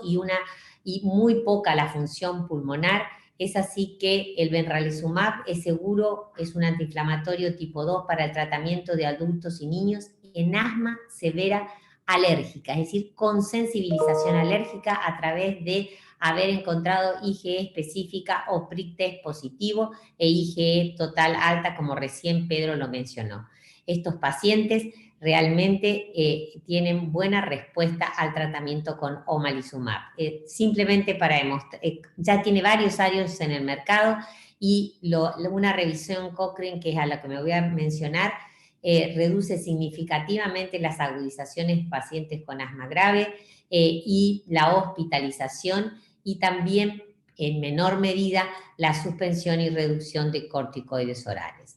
y muy poca la función pulmonar. Es así que el benralizumab es seguro, es un antiinflamatorio tipo 2 para el tratamiento de adultos y niños en asma severa alérgica, es decir, con sensibilización alérgica a través de haber encontrado IgE específica o PRIC-TES positivo e IgE total alta, como recién Pedro lo mencionó. Estos pacientes realmente tienen buena respuesta al tratamiento con omalizumab. Simplemente para demostrar, ya tiene varios años en el mercado, y una revisión Cochrane, que es a la que me voy a mencionar, reduce significativamente las agudizaciones en pacientes con asma grave y la hospitalización, y también en menor medida la suspensión y reducción de corticoides orales.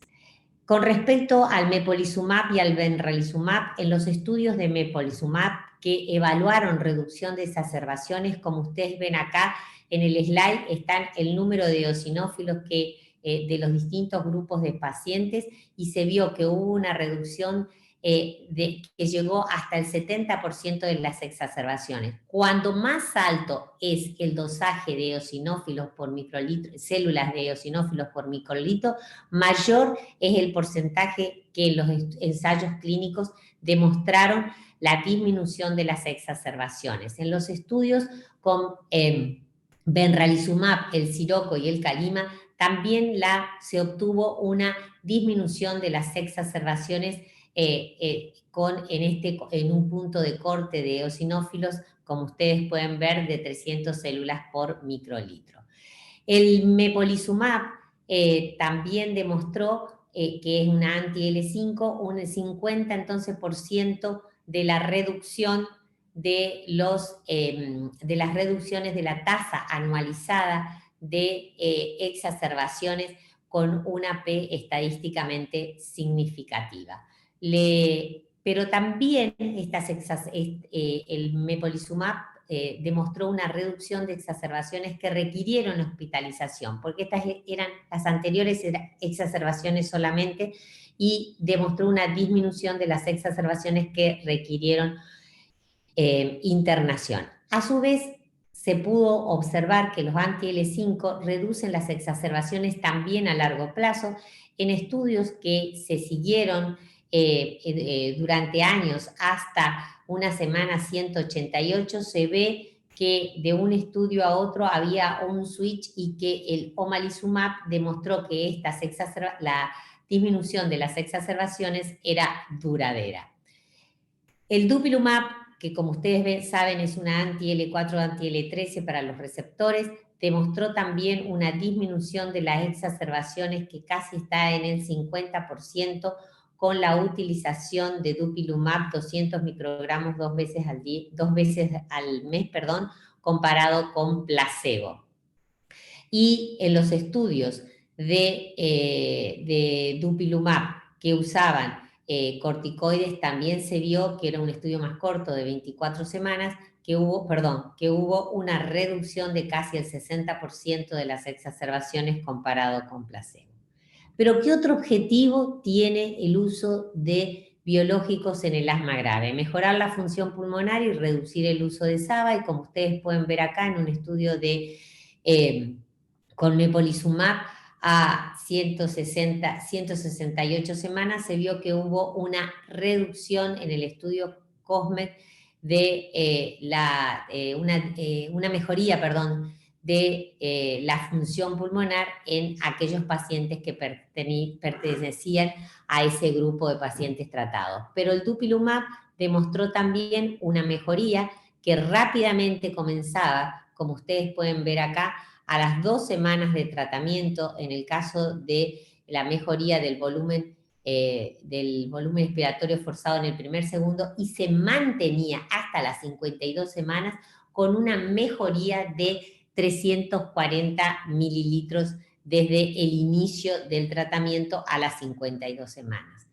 Con respecto al mepolizumab y al benralizumab, en los estudios de mepolizumab que evaluaron reducción de exacerbaciones, como ustedes ven acá en el slide, están el número de eosinófilos de los distintos grupos de pacientes, y se vio que hubo una reducción que llegó hasta el 70% de las exacerbaciones. Cuando más alto es el dosaje de eosinófilos por microlitro, células de eosinófilos por microlitro, mayor es el porcentaje que los ensayos clínicos demostraron la disminución de las exacerbaciones. En los estudios con benralizumab, el Siroco y el Calima, también se obtuvo una disminución de las exacerbaciones en un punto de corte de eosinófilos, como ustedes pueden ver, de 300 células por microlitro. El mepolizumab también demostró que es una anti-L5, un 50% entonces de la reducción de las reducciones de la tasa anualizada de exacerbaciones con una P estadísticamente significativa. Pero también el mepolizumab demostró una reducción de exacerbaciones que requirieron hospitalización, porque estas eran las anteriores exacerbaciones solamente, y demostró una disminución de las exacerbaciones que requirieron internación. A su vez, se pudo observar que los anti-L5 reducen las exacerbaciones también a largo plazo. En estudios que se siguieron durante años hasta una semana 188, se ve que de un estudio a otro había un switch y que el omalizumab demostró que la disminución de las exacerbaciones era duradera. El dupilumab, que como ustedes saben es una anti-L4, anti-L13 para los receptores, demostró también una disminución de las exacerbaciones que casi está en el 50% con la utilización de dupilumab 200 microgramos dos veces al mes, comparado con placebo. Y en los estudios de dupilumab que usaban corticoides, también se vio que era un estudio más corto de 24 semanas, que hubo una reducción de casi el 60% de las exacerbaciones comparado con placebo. Pero ¿qué otro objetivo tiene el uso de biológicos en el asma grave? Mejorar la función pulmonar y reducir el uso de SABA, y como ustedes pueden ver acá en un estudio con mepolizumab a 168 semanas, se vio que hubo una reducción en el estudio COSMET de una mejoría, de la función pulmonar en aquellos pacientes que pertenecían a ese grupo de pacientes tratados. Pero el dupilumab demostró también una mejoría que rápidamente comenzaba, como ustedes pueden ver acá, a las 2 semanas de tratamiento en el caso de la mejoría del volumen expiratorio forzado en el primer segundo, y se mantenía hasta las 52 semanas con una mejoría de 340 mililitros desde el inicio del tratamiento a las 52 semanas.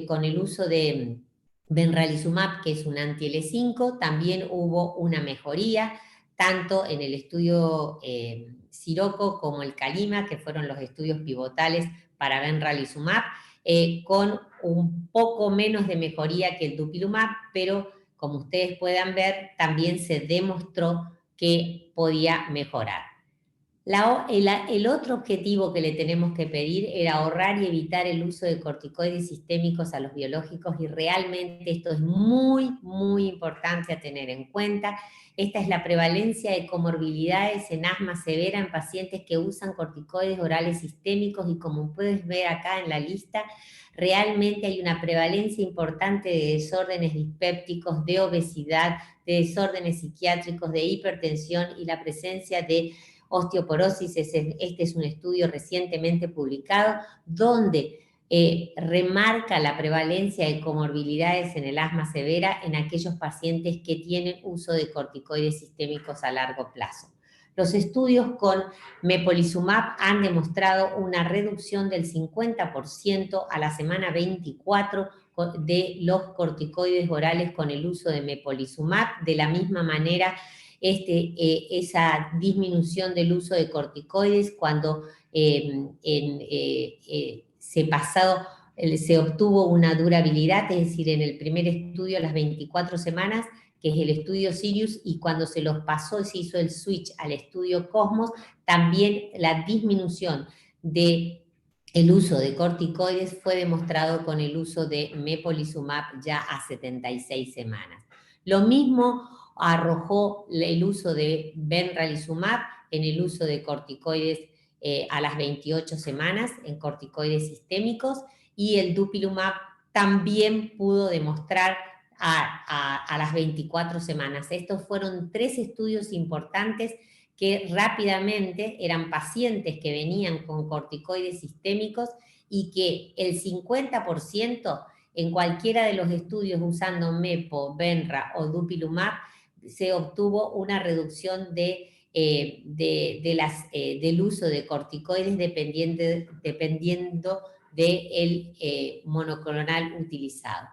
Con el uso de benralizumab, que es un anti-L5, también hubo una mejoría, tanto en el estudio Siroco como el Calima, que fueron los estudios pivotales para benralizumab, con un poco menos de mejoría que el dupilumab, pero como ustedes puedan ver, también se demostró que podía mejorar. El otro objetivo que le tenemos que pedir era ahorrar y evitar el uso de corticoides sistémicos a los biológicos, y realmente esto es muy, muy importante a tener en cuenta. Esta es la prevalencia de comorbilidades en asma severa en pacientes que usan corticoides orales sistémicos, y como puedes ver acá en la lista, realmente hay una prevalencia importante de desórdenes dispépticos, de obesidad, de desórdenes psiquiátricos, de hipertensión y la presencia de osteoporosis. Este es un estudio recientemente publicado donde remarca la prevalencia de comorbilidades en el asma severa en aquellos pacientes que tienen uso de corticoides sistémicos a largo plazo. Los estudios con mepolizumab han demostrado una reducción del 50% a la semana 24 de los corticoides orales con el uso de mepolizumab. De la misma manera, esa disminución del uso de corticoides cuando se pasado se obtuvo una durabilidad, es decir, en el primer estudio a las 24 semanas, que es el estudio Sirius, y cuando se los pasó y se hizo el switch al estudio Cosmos, también la disminución del uso de corticoides fue demostrado con el uso de mepolizumab ya a 76 semanas. Lo mismo arrojó el uso de benralizumab en el uso de corticoides a las 28 semanas, en corticoides sistémicos, y el dupilumab también pudo demostrar a las 24 semanas. Estos fueron 3 estudios importantes que rápidamente eran pacientes que venían con corticoides sistémicos y que el 50% en cualquiera de los estudios usando MEPO, Benra o dupilumab se obtuvo una reducción del uso de corticoides dependiendo del monoclonal utilizado.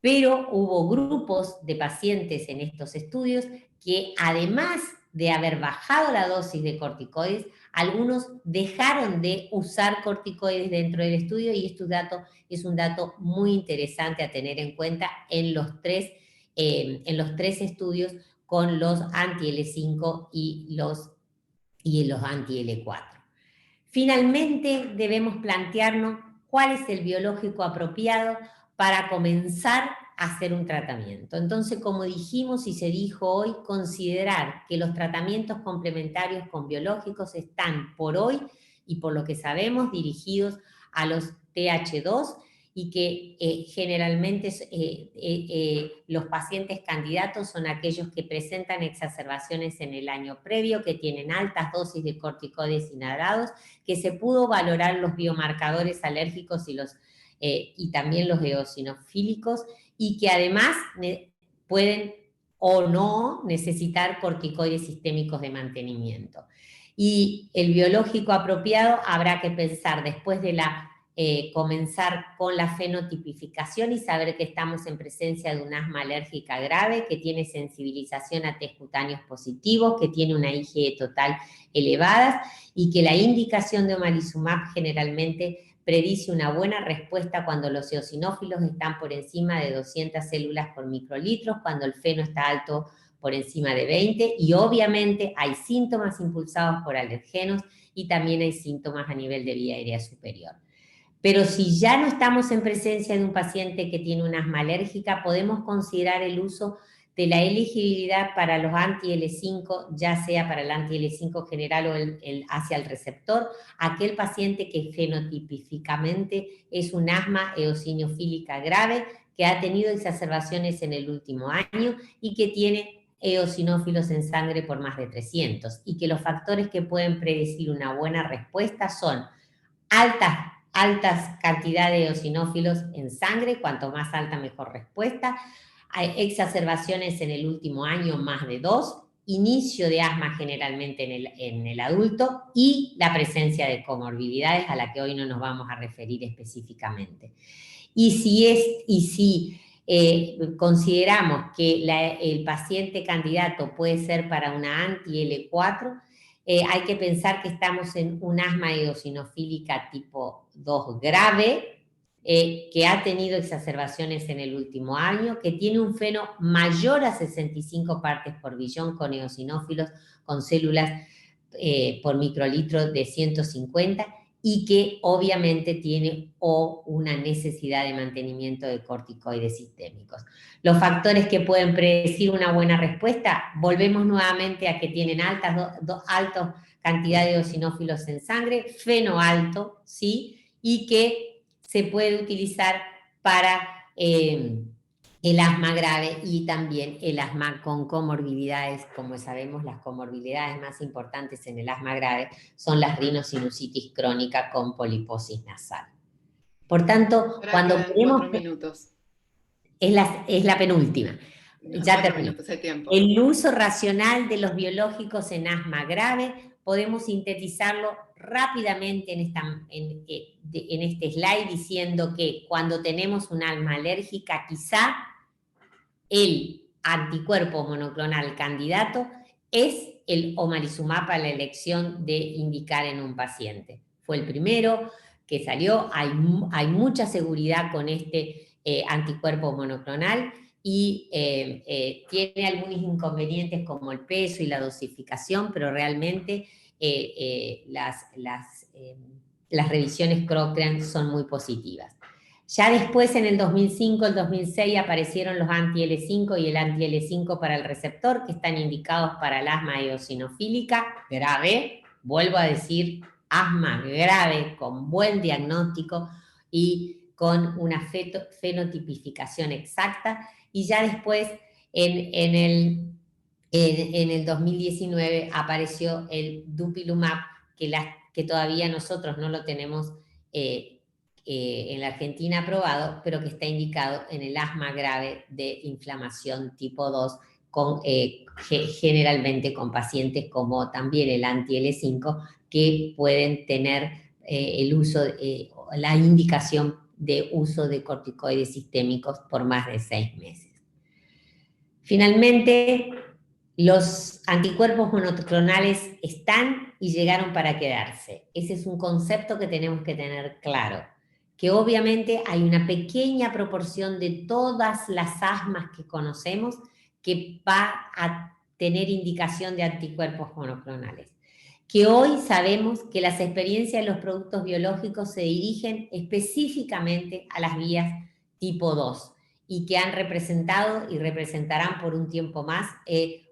Pero hubo grupos de pacientes en estos estudios que, además de haber bajado la dosis de corticoides, algunos dejaron de usar corticoides dentro del estudio, y este dato es un dato muy interesante a tener en cuenta en los tres estudios con los anti-L5 y los anti-L4. Finalmente, debemos plantearnos cuál es el biológico apropiado para comenzar a hacer un tratamiento. Entonces, como dijimos y se dijo hoy, considerar que los tratamientos complementarios con biológicos están por hoy y por lo que sabemos dirigidos a los TH2, y que generalmente los pacientes candidatos son aquellos que presentan exacerbaciones en el año previo, que tienen altas dosis de corticoides inhalados, que se pudo valorar los biomarcadores alérgicos y también los eosinofílicos, y que además pueden o no necesitar corticoides sistémicos de mantenimiento. Y el biológico apropiado habrá que pensar después de comenzar con la fenotipificación y saber que estamos en presencia de un asma alérgica grave, que tiene sensibilización a test cutáneos positivos, que tiene una IgE total elevada, y que la indicación de omalizumab generalmente predice una buena respuesta cuando los eosinófilos están por encima de 200 células por microlitros, cuando el feno está alto por encima de 20, y obviamente hay síntomas impulsados por alergenos y también hay síntomas a nivel de vía aérea superior. Pero si ya no estamos en presencia de un paciente que tiene un asma alérgica, podemos considerar el uso de la elegibilidad para los anti-L5, ya sea para el anti-L5 general o hacia el receptor, aquel paciente que fenotípicamente es un asma eosinofílica grave, que ha tenido exacerbaciones en el último año y que tiene eosinófilos en sangre por más de 300, y que los factores que pueden predecir una buena respuesta son altas cantidades de eosinófilos en sangre, cuanto más alta mejor respuesta, hay exacerbaciones en el último año más de 2, inicio de asma generalmente en el adulto, y la presencia de comorbilidades a la que hoy no nos vamos a referir específicamente. Y si consideramos que el paciente candidato puede ser para una anti-L4, hay que pensar que estamos en un asma eosinofílica tipo 2 grave, que ha tenido exacerbaciones en el último año, que tiene un feno mayor a 65 partes por billón con eosinófilos, con células por microlitro de 150, y que obviamente tiene una necesidad de mantenimiento de corticoides sistémicos. Los factores que pueden predecir una buena respuesta, volvemos nuevamente a que tienen alta cantidad de eosinófilos en sangre, feno alto, ¿sí? Y que se puede utilizar para el asma grave y también el asma con comorbilidades. Como sabemos, las comorbilidades más importantes en el asma grave son las rinosinusitis crónica con poliposis nasal. Por tanto, cuando tenemos... 4 minutos. Es la penúltima. No, ya 4 minutos de tiempo. El uso racional de los biológicos en asma grave, podemos sintetizarlo rápidamente en este slide, diciendo que cuando tenemos un asma alérgica, quizá el anticuerpo monoclonal candidato es el omalizumab para la elección de indicar en un paciente. Fue el primero que salió. Hay mucha seguridad con este anticuerpo monoclonal y tiene algunos inconvenientes como el peso y la dosificación, pero realmente las revisiones Cochrane son muy positivas. Ya después, en el 2005, el 2006, aparecieron los anti-L5 y el anti-L5 para el receptor, que están indicados para el asma eosinofílica grave. Vuelvo a decir, asma grave, con buen diagnóstico y con una fenotipificación exacta. Y ya después, en el 2019, apareció el dupilumab, que todavía nosotros no lo tenemos en la Argentina aprobado, pero que está indicado en el asma grave de inflamación tipo 2, generalmente con pacientes como también el anti-L5, que pueden tener la indicación de uso de corticoides sistémicos por más de 6 meses. Finalmente, los anticuerpos monoclonales están y llegaron para quedarse. Ese es un concepto que tenemos que tener claro, que obviamente hay una pequeña proporción de todas las asmas que conocemos que va a tener indicación de anticuerpos monoclonales. Que hoy sabemos que las experiencias de los productos biológicos se dirigen específicamente a las vías tipo 2 y que han representado y representarán por un tiempo más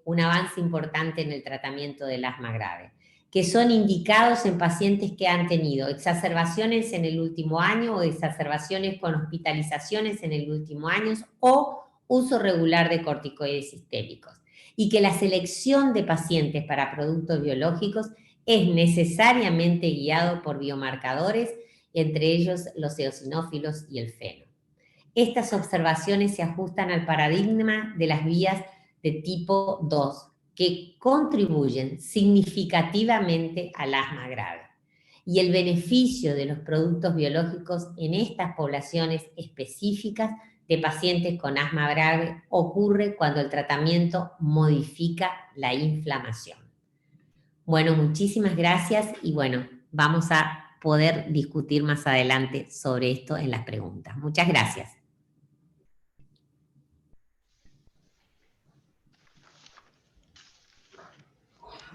un avance importante en el tratamiento del asma grave, que son indicados en pacientes que han tenido exacerbaciones en el último año o exacerbaciones con hospitalizaciones en el último año o uso regular de corticoides sistémicos, y que la selección de pacientes para productos biológicos es necesariamente guiado por biomarcadores, entre ellos los eosinófilos y el feno. Estas observaciones se ajustan al paradigma de las vías de tipo 2, que contribuyen significativamente al asma grave. Y el beneficio de los productos biológicos en estas poblaciones específicas de pacientes con asma grave ocurre cuando el tratamiento modifica la inflamación. Bueno, muchísimas gracias y bueno, vamos a poder discutir más adelante sobre esto en las preguntas. Muchas gracias.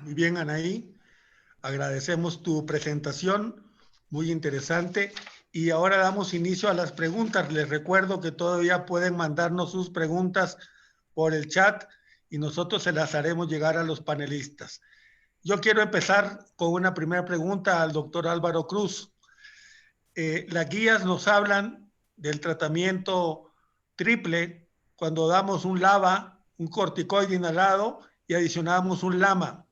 Muy bien, Anaí. Agradecemos tu presentación, muy interesante. Y ahora damos inicio a las preguntas. Les recuerdo que todavía pueden mandarnos sus preguntas por el chat y nosotros se las haremos llegar a los panelistas. Yo quiero empezar con una primera pregunta al doctor Álvaro Cruz. Las guías nos hablan del tratamiento triple cuando damos un LABA, un corticoide inhalado y adicionamos un LAMA.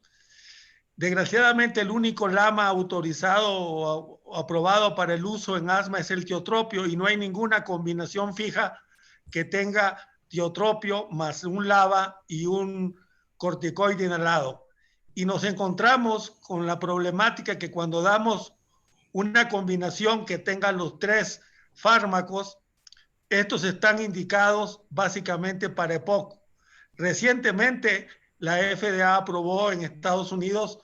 Desgraciadamente, el único LAMA autorizado o aprobado para el uso en asma es el tiotropio y no hay ninguna combinación fija que tenga tiotropio más un LABA y un corticoide inhalado. Y nos encontramos con la problemática que cuando damos una combinación que tenga los 3 fármacos, estos están indicados básicamente para EPOC. Recientemente, la FDA aprobó en Estados Unidos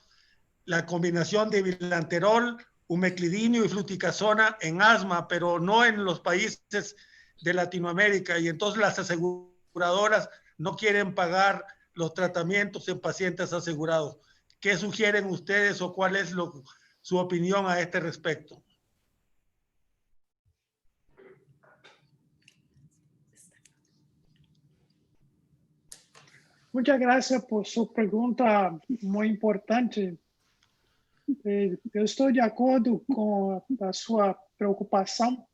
la combinación de bilanterol, umeclidinio y fluticasona en asma, pero no en los países de Latinoamérica. Y entonces las aseguradoras no quieren pagar los tratamientos en pacientes asegurados. ¿Qué sugieren ustedes o cuál es su opinión a este respecto? Muchas gracias por su pregunta muy importante. Eu estou de acordo com a sua preocupação.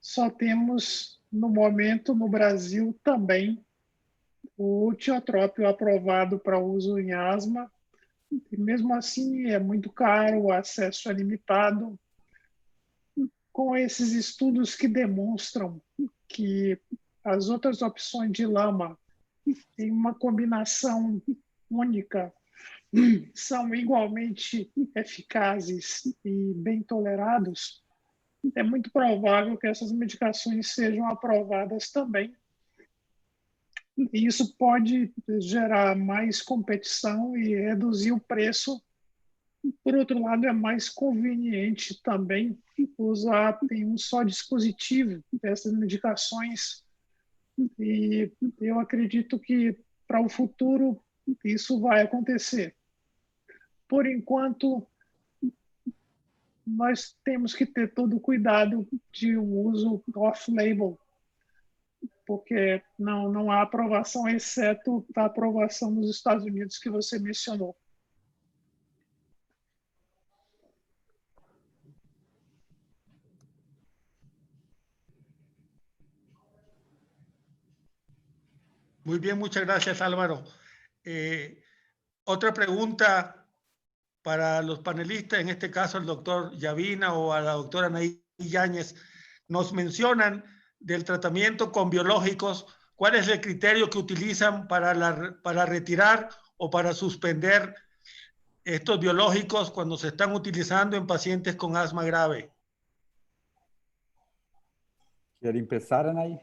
Só temos, no momento, no Brasil também, o tiotrópio aprovado para uso em asma. E mesmo assim, é muito caro, o acesso é limitado. Com esses estudos que demonstram que as outras opções de LAMA, em uma combinação única, são igualmente eficazes e bem tolerados, é muito provável que essas medicações sejam aprovadas também. E isso pode gerar mais competição e reduzir o preço por outro lado, é mais conveniente também usar em um só dispositivo essas medicações. E eu acredito que para o futuro isso vai acontecer. Por enquanto, nós temos que ter todo o cuidado de um uso off-label, porque não há aprovação, exceto a aprovação nos Estados Unidos que você mencionou. Muy bien, muchas gracias, Álvaro. Otra pregunta para los panelistas, en este caso el doctor Yavina o a la doctora Anaí Yáñez. Nos mencionan del tratamiento con biológicos, ¿cuál es el criterio que utilizan para retirar o para suspender estos biológicos cuando se están utilizando en pacientes con asma grave? ¿Quiere empezar, Anaí?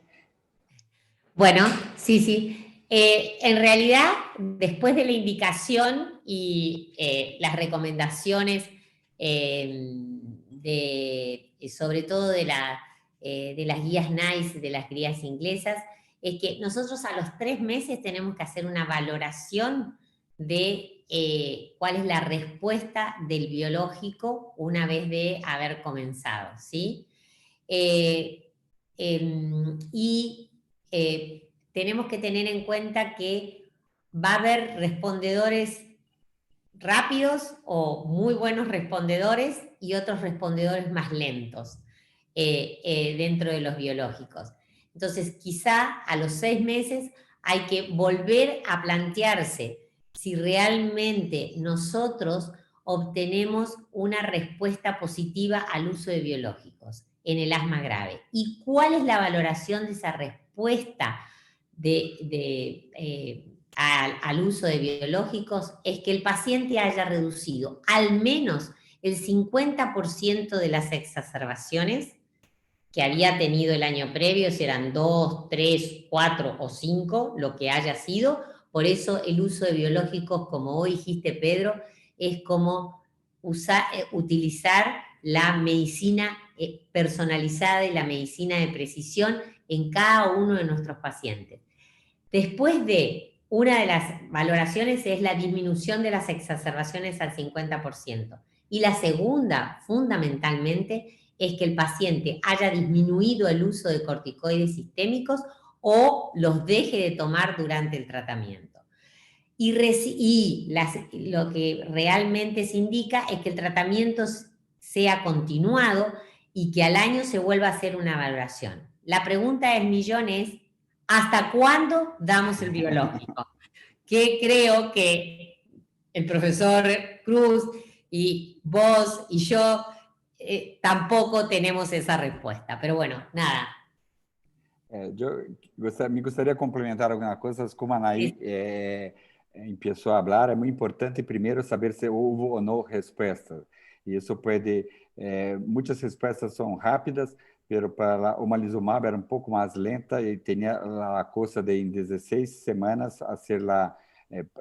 Bueno, sí. En realidad, después de la indicación y las recomendaciones, sobre todo de las guías NICE, de las guías inglesas, es que nosotros a los 3 meses tenemos que hacer una valoración de cuál es la respuesta del biológico una vez de haber comenzado, ¿sí? Tenemos que tener en cuenta que va a haber respondedores rápidos o muy buenos respondedores y otros respondedores más lentos dentro de los biológicos. Entonces, quizá a los 6 meses hay que volver a plantearse si realmente nosotros obtenemos una respuesta positiva al uso de biológicos en el asma grave. ¿Y cuál es la valoración de esa respuesta al uso de biológicos? Es que el paciente haya reducido al menos el 50% de las exacerbaciones que había tenido el año previo, si eran 2, 3, 4 o 5, lo que haya sido. Por eso el uso de biológicos, como hoy dijiste, Pedro, es como utilizar la medicina personalizada y la medicina de precisión en cada uno de nuestros pacientes. Después de una de las valoraciones es la disminución de las exacerbaciones al 50%. Y la segunda, fundamentalmente, es que el paciente haya disminuido el uso de corticoides sistémicos o los deje de tomar durante el tratamiento. Lo que realmente se indica es que el tratamiento sea continuado y que al año se vuelva a hacer una valoración. La pregunta del millón es, ¿hasta cuándo damos el biológico? Que creo que el profesor Cruz y vos y yo tampoco tenemos esa respuesta. Pero bueno, nada. Me gostaria de complementar algumas coisas, como a Anaí começou a falar, é muito importante primeiro saber se houve ou não resposta. E isso pode, muitas respostas são rápidas, pero para o omalizumab era um pouco mais lenta e tinha a coisa de em 16 semanas a ser lá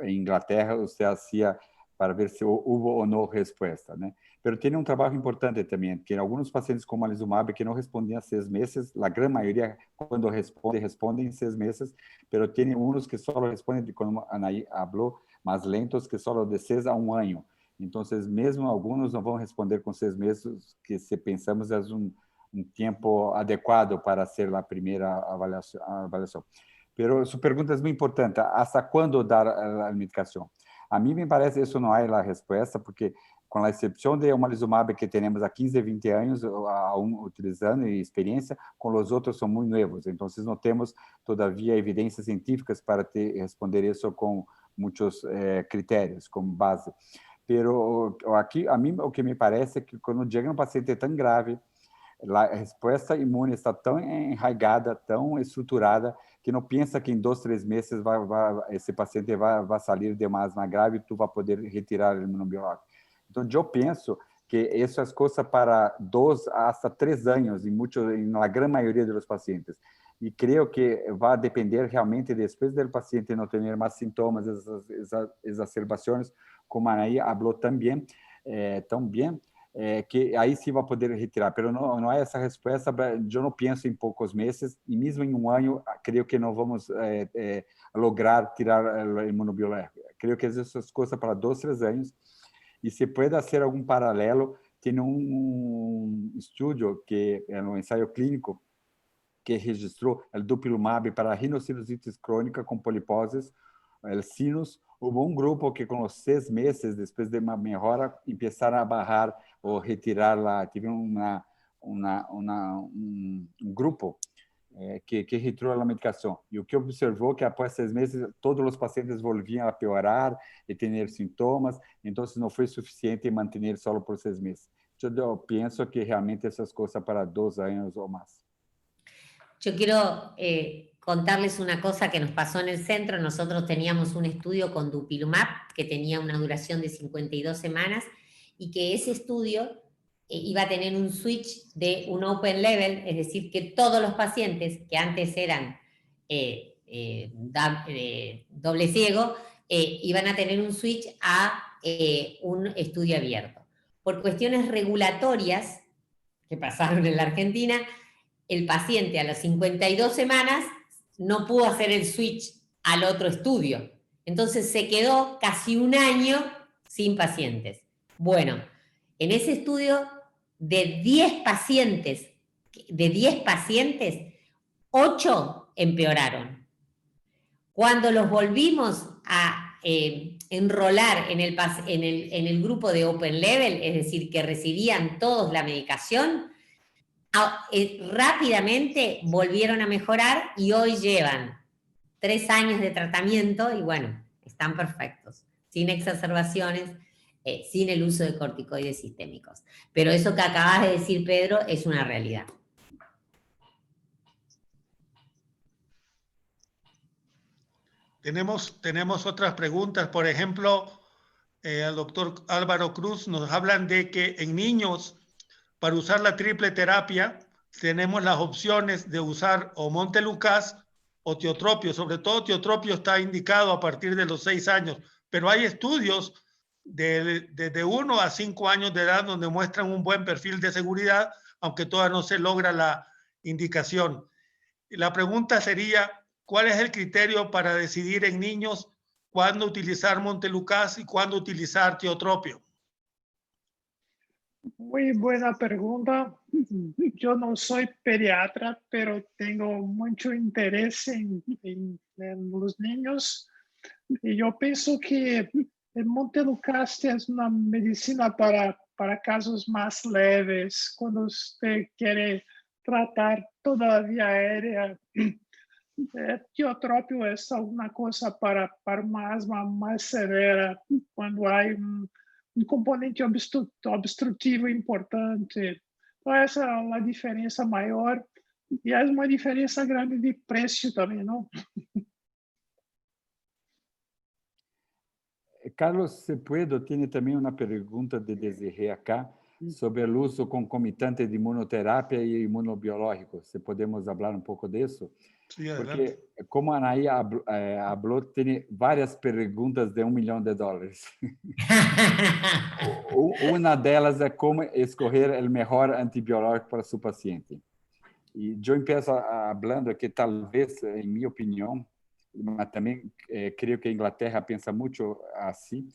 em Inglaterra, você fazia para ver se houve ou não resposta, né? Pero tem um trabalho importante também, que alguns pacientes com omalizumab que não respondiam 6 meses, a grande maioria, quando respondem em 6 meses, pero tem uns que só respondem, como a Anaí falou, mais lentos, que só de 6 a 1 ano. Então, mesmo alguns não vão responder com 6 meses, que se pensamos é um tempo adequado para ser a primeira avaliação. Pero sua pergunta é muito importante, hasta quando dar a medicação? A mim me parece que isso não é a resposta, porque com a exceção de omalizumab que temos há 15, 20 anos utilizando e experiência, com os outros são muito novos. Então, não temos todavia evidências científicas para responder isso com muitos critérios como base. Pero aqui, a mim, o que me parece é que quando chega um paciente tão grave, a resposta imune está tão enraizada, tão estruturada, que não pensa que em 2, 3 meses esse paciente vai sair de uma asma grave e tu vai poder retirar o imunobiológico. Então, eu penso que essas coisas para 2 hasta 3 anos, na grande maioria dos pacientes. E creio que vai depender realmente, depois do paciente não ter mais sintomas, essas exacerbações, como a Anaí falou também, tão bem, que aí sim vai poder retirar. Mas não é essa resposta. Eu não penso em poucos meses, e mesmo em um ano, creio que não vamos lograr tirar o imunobiológico. Creio que essas coisas para 2, 3 anos, e se pode fazer algum paralelo. Tem estudo que é um ensaio clínico que registrou o dupilumab para rinossinusitis crônica com poliposes, o sinus. Houve grupo que com os 6 meses, depois de uma melhora, começaram a barrar ou retirar lá. Tive um grupo que retirou a medicação. E o que observou que após 6 meses, todos os pacientes volviam a piorar e ter sintomas. Então, não foi suficiente manter só por 6 meses. Eu penso que realmente essas coisas para 2 anos ou mais. Yo quiero contarles una cosa que nos pasó en el centro. Nosotros teníamos un estudio con dupilumab que tenía una duración de 52 semanas y que ese estudio iba a tener un switch de un open label, es decir, que todos los pacientes que antes eran doble ciego iban a tener un switch a un estudio abierto. Por cuestiones regulatorias que pasaron en la Argentina, el paciente a las 52 semanas no pudo hacer el switch al otro estudio. Entonces se quedó casi un año sin pacientes. Bueno, en ese estudio de 10 pacientes, 8 empeoraron. Cuando los volvimos a enrolar en el grupo de open level, es decir, que recibían todos la medicación, rápidamente volvieron a mejorar y hoy llevan 3 años de tratamiento y bueno, están perfectos, sin exacerbaciones, sin el uso de corticoides sistémicos. Pero eso que acabas de decir, Pedro, es una realidad. Tenemos otras preguntas. Por ejemplo, el doctor Álvaro Cruz nos hablan de que en niños, para usar la triple terapia, tenemos las opciones de usar o Montelukast o tiotropio. Sobre todo tiotropio está indicado a partir de los 6 años, pero hay estudios de 1 a 5 años de edad donde muestran un buen perfil de seguridad, aunque todavía no se logra la indicación. La pregunta sería, ¿cuál es el criterio para decidir en niños cuándo utilizar Montelukast y cuándo utilizar tiotropio? Muy buena pregunta. Yo no soy pediatra, pero tengo mucho interés en los niños. Y yo pienso que el Montelukast es una medicina para casos más leves, cuando usted quiere tratar toda la vía aérea. Tiotropio es una cosa para una asma más severa, cuando hay un componente obstrutivo importante. Então, essa é a diferença maior. E é uma diferença grande de preço também, não? Carlos Sepuedo tem também uma pergunta de Desirê acá sobre o uso concomitante de imunoterapia e imunobiológico. Se podemos falar um pouco disso? Sí, porque, como a Anaí falou, tem várias perguntas de $1 milhão. Uma delas é como escolher o melhor antibiológico para seu paciente. E eu começo falando que talvez, em minha opinião, mas também creio que a Inglaterra pensa muito assim,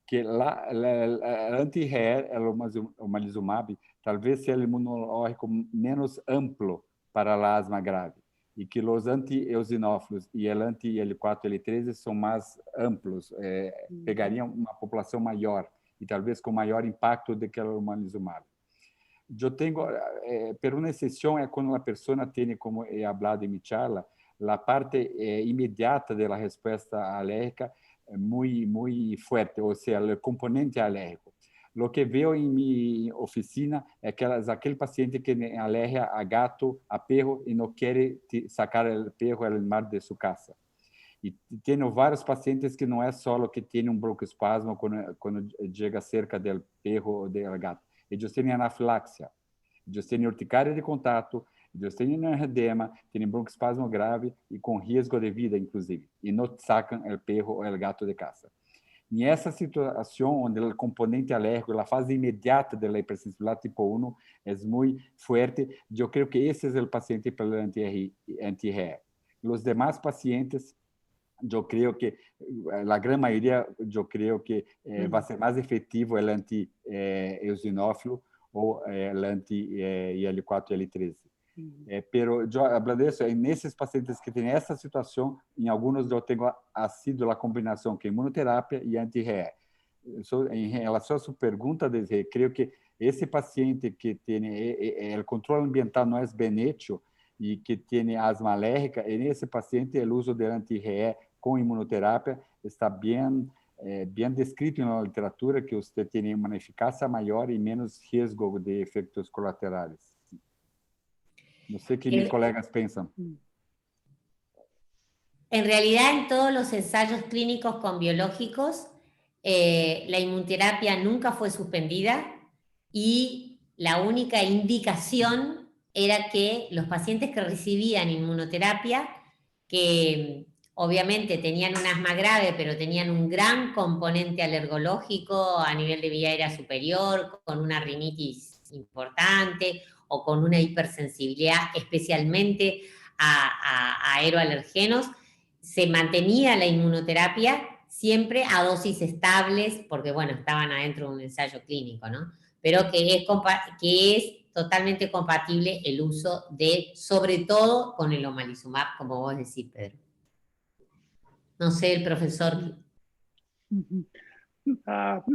que lá o anti-HER, o omalizumab, talvez seja o imunológico menos amplo para a asma grave, e que os anti-eosinófilos e o anti-L4, L13 são mais amplos, pegariam uma população maior e talvez com maior impacto do que o omalizumab. Eu tenho, por uma exceção, é quando a pessoa tem, como é falado em minha charla, a parte imediata da resposta alérgica muito forte, ou seja, o componente alérgico. O que vejo em minha oficina é que aquele paciente que tem alergia a gato, a perro, e não quer sacar o perro do mar de sua casa. E tenho vários pacientes que não é só que tem broncoespasmo quando chega cerca do perro ou do gato. Eles têm anafilaxia, eles têm urticária de contato, eles têm edema, têm broncoespasmo grave e com risco de vida, inclusive, e não sacam o perro ou o gato de casa. Em essa situação, onde o componente alérgico, a fase imediata da hipersensibilidade tipo 1 é muito forte, eu creio que esse é o paciente para o anti-RE. Os demais pacientes, eu creio que a grande maioria, eu creio que vai ser mais efetivo o anti-eosinófilo ou o anti-IL-4 e IL-13. Pero yo hablando de eso, en esos pacientes que tienen esa situación, en algunos yo tengo ha sido la combinación que inmunoterapia y anti-RE. En relación a su pregunta, creo que ese paciente que tiene el control ambiental no es bien hecho y que tiene asma alérgica, en ese paciente el uso del anti-RE con inmunoterapia está bien descrito en la literatura, que usted tiene una eficacia mayor y menos riesgo de efectos colaterales. No sé qué mis colegas piensan. En realidad, en todos los ensayos clínicos con biológicos, la inmunoterapia nunca fue suspendida y la única indicación era que los pacientes que recibían inmunoterapia, que obviamente tenían un asma grave, pero tenían un gran componente alergológico a nivel de vía aérea superior, con una rinitis importante, o con una hipersensibilidad especialmente a aeroalergenos, se mantenía la inmunoterapia siempre a dosis estables, porque bueno, estaban adentro de un ensayo clínico, ¿no? Pero que es totalmente compatible el uso de, sobre todo con el omalizumab, como vos decís, Pedro. No sé, el profesor.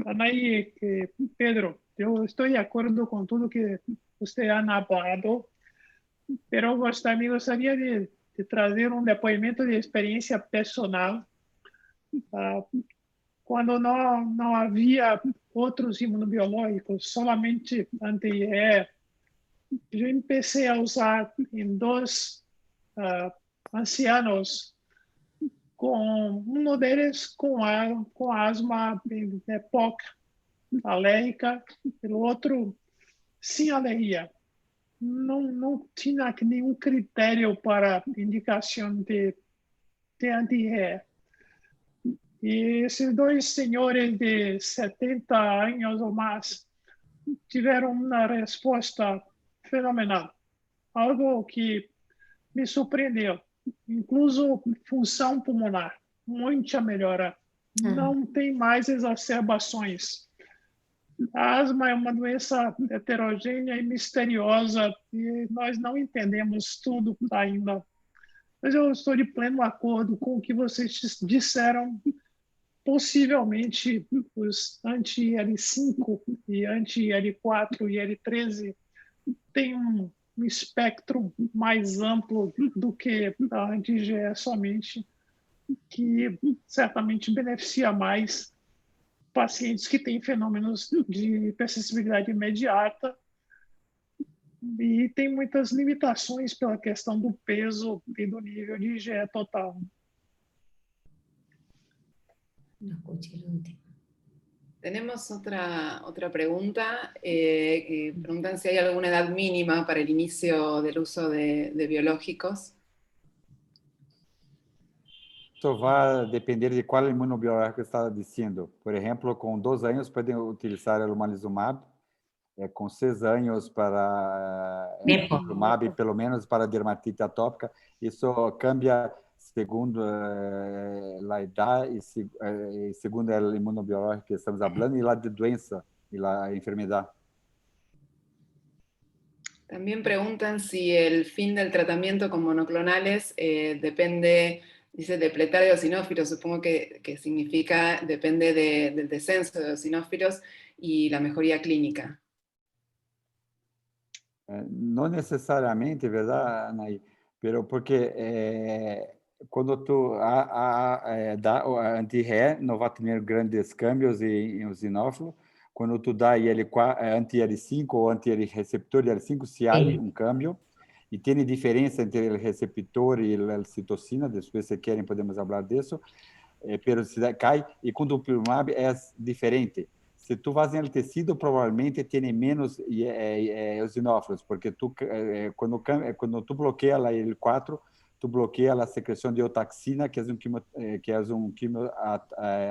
Anaí, Pedro, eu estou de acordo com tudo que você ha hablado, pero também gostaria de trazer um depoimento de experiência pessoal. Quando não havia outros imunobiológicos, somente anti-IE, eu comecei a usar em 2 ancianos, com um deles com asma POC alérgica, e o outro sem alergia. Não tinha nenhum critério para indicação de anti-RE. E esses 2 senhores de 70 anos ou mais tiveram uma resposta fenomenal, algo que me surpreendeu. Incluso função pulmonar, muita melhora. Não tem mais exacerbações. A asma é uma doença heterogênea e misteriosa e nós não entendemos tudo ainda. Mas eu estou de pleno acordo com o que vocês disseram. Possivelmente, os anti-IL-5 e anti-IL-4 e IL-13 têm um espectro mais amplo do que a anti-IgE somente, que certamente beneficia mais pacientes que têm fenômenos de hipersensibilidade imediata e tem muitas limitações pela questão do peso e do nível de IgE total. Tenemos otra pregunta, que preguntan si hay alguna edad mínima para el inicio del uso de biológicos. Isso vai depender de qual imunobiológico está dizendo. Por exemplo, com 2 anos podem utilizar o omalizumab, com 6 anos para omalizumab, pelo menos para dermatite atópica. Isso cambia segundo a idade e segundo o imunobiológico que estamos falando, e a de doença e a enfermidade. También preguntan si el fin del tratamiento con monoclonales depende, dice, depletar de eosinófilos, supongo que significa, depende del descenso de eosinófilos y la mejoría clínica. Não necessariamente, verdade, Anaí? Pero porque quando tu dá o anti-RE, não vai ter grandes cambios em eosinófilo. Quando tu dá anti-IL-5 ou anti-receptor IL-5, se há um câmbio. E tem diferença entre o receptor e a citocina, depois se querem podemos falar disso, pero se cai, e com o dupilumab é diferente. Se tu vas no tecido, provavelmente tem menos eosinófilos, porque quando tu bloqueia a IL-4, tu bloqueia a secreção de eotaxina, que é um quimio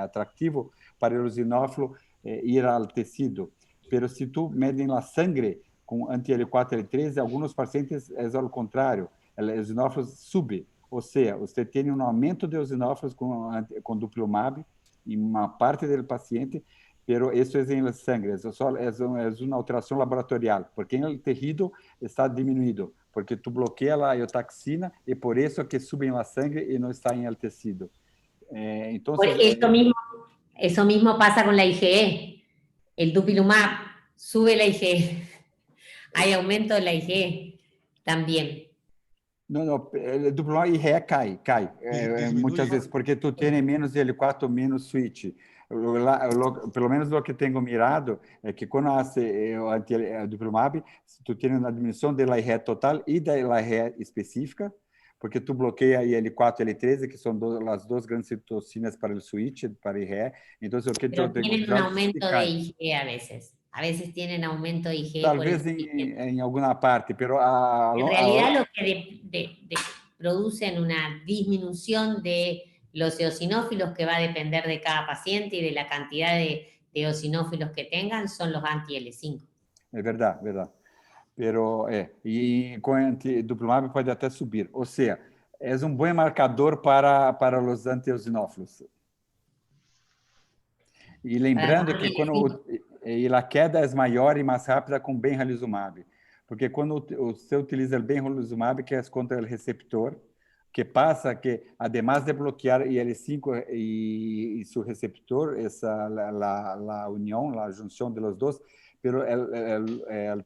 atrativo para o eosinófilo ir ao tecido. Pero se tu mede na sangue com anti-L4, L13, alguns pacientes é ao contrário, o eosinófilo sube, ou seja, você tem um aumento de eosinófilos com dupilumab em uma parte do paciente, pero isso é em sangue, é uma alteração laboratorial, porque em el tejido está diminuído, porque tu bloqueia a eotaxina e por isso que sube na sangue e não está em el tecido. Entonces, eso mismo pasa con la IgE. El dupilumab sube la IgE. Hay aumento de la IgE también. Não, o dupilumab IgE cai muitas vezes, porque tu tem menos L4, menos switch. Pelo menos o que tenho mirado é que quando hace o dupilumab, tu tem uma diminuição da IgE total e da IgE específica, porque tu bloqueia a L4 e L13, que são as duas grandes citocinas para o switch, para IgE. Então, o que Pero tienen un aumento de IgE a veces. A veces tienen aumento de IgE. Talvez em alguma parte, pero en realidad lo que producen una disminución de los eosinófilos que va a depender de cada paciente y de la cantidad de eosinófilos que tengan son los anti-L5. É verdade, verdade. Pero, e com dupilumab pode até subir. Ou seja, é um bom marcador para os anti-eosinófilos. E lembrando que quando a queda é maior e mais rápida com benralizumab, porque quando você utiliza o benralizumab, que é contra o receptor, que passa que, además de bloquear IL-5 e seu receptor, a união, a junção de los dois, pero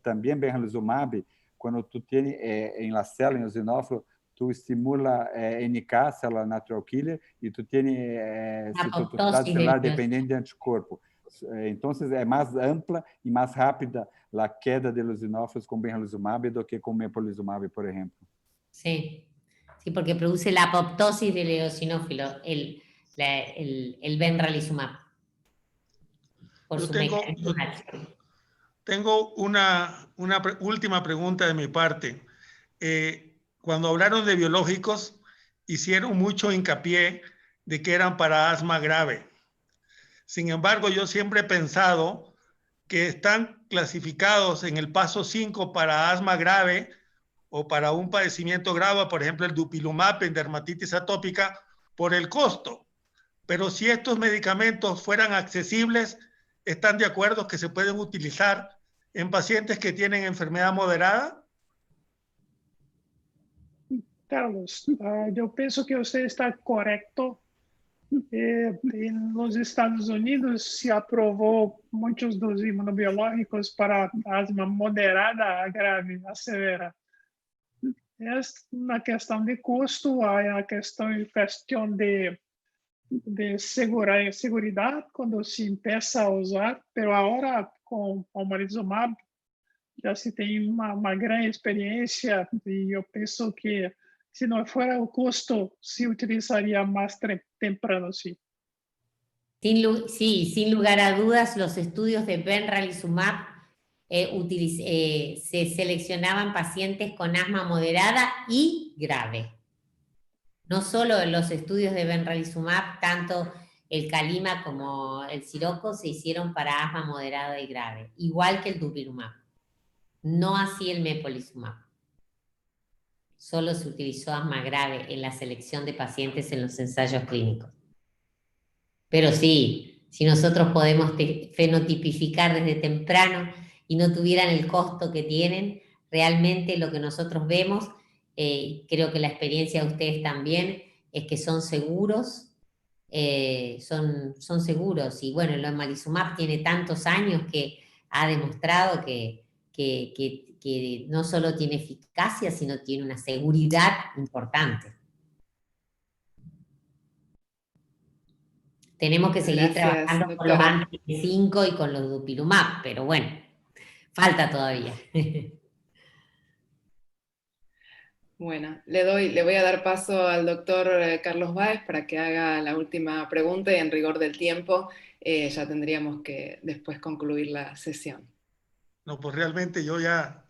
também benralizumab, quando tu tem em la célula, em eosinófilo, tu estimula NK, célula natural killer, e tu tem citotoxicidade celular dependente de anticorpo. Então, é mais ampla e mais rápida a queda de eosinófilos com benralizumab do que com mepolizumab, por exemplo. Sim. Sí, porque produce la apoptosis del eosinófilo, el benralizumab. Por su mecanismo. Tengo una última pregunta de mi parte. Cuando hablaron de biológicos, hicieron mucho hincapié de que eran para asma grave. Sin embargo, yo siempre he pensado que están clasificados en el paso 5 para asma grave o para un padecimiento grave, por ejemplo, el dupilumab en dermatitis atópica, por el costo. Pero si estos medicamentos fueran accesibles, ¿están de acuerdo que se pueden utilizar en pacientes que tienen enfermedad moderada? Carlos, eu penso que você está correto. Nos Estados Unidos se aprovou muitos dos imunobiológicos para asma moderada a grave, a severa. É uma questão de custo, a questão de segurança quando se empieza a usar, pero agora com o omalizumab já se tem uma grande experiência e eu penso que se não for o custo, se utilizaria mais temprano, sim. Sí, sin lugar a dudas, los estudios de benralizumab se seleccionaban pacientes con asma moderada y grave. No solo los estudios de benralizumab, tanto el Calima como el Siroco se hicieron para asma moderada y grave, igual que el dupilumab. No así el mepolizumab. Solo se utilizó asma grave en la selección de pacientes en los ensayos clínicos. Pero sí, si nosotros podemos fenotipificar desde temprano y no tuvieran el costo que tienen, realmente lo que nosotros vemos, creo que la experiencia de ustedes también, es que son seguros, son seguros. Y bueno, el omalizumab tiene tantos años que ha demostrado que no solo tiene eficacia, sino tiene una seguridad importante. Tenemos que seguir trabajando con los anti-5 y con los dupilumab, pero bueno, falta todavía. Bueno, le voy a dar paso al doctor Carlos Báez para que haga la última pregunta y en rigor del tiempo ya tendríamos que después concluir la sesión. No, pues realmente yo ya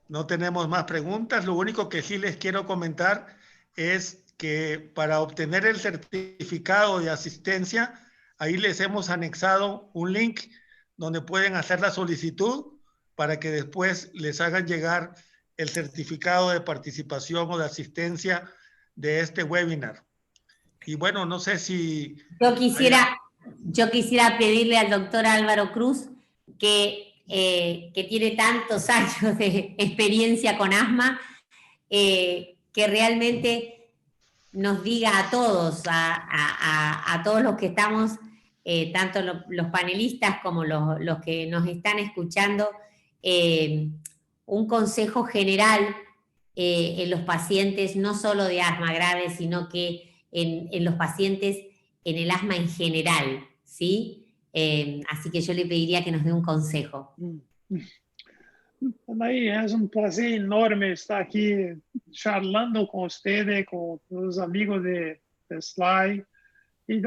no tenemos más preguntas. Lo único que sí les quiero comentar es que para obtener el certificado de asistencia, ahí les hemos anexado un link donde pueden hacer la solicitud para que después les hagan llegar el certificado de participación o de asistencia de este webinar. Y bueno, no sé si... Yo quisiera pedirle al doctor Álvaro Cruz, que tiene tantos años de experiencia con asma, que realmente nos diga a todos, a todos los que estamos, tanto los panelistas como los que nos están escuchando, un consejo general en los pacientes, no solo de asma grave, sino que en los pacientes, en el asma en general, ¿sí? Así que yo le pediría que nos dé un consejo. Anaí, é um prazer enorme estar aqui charlando com você, com os amigos de Sly. E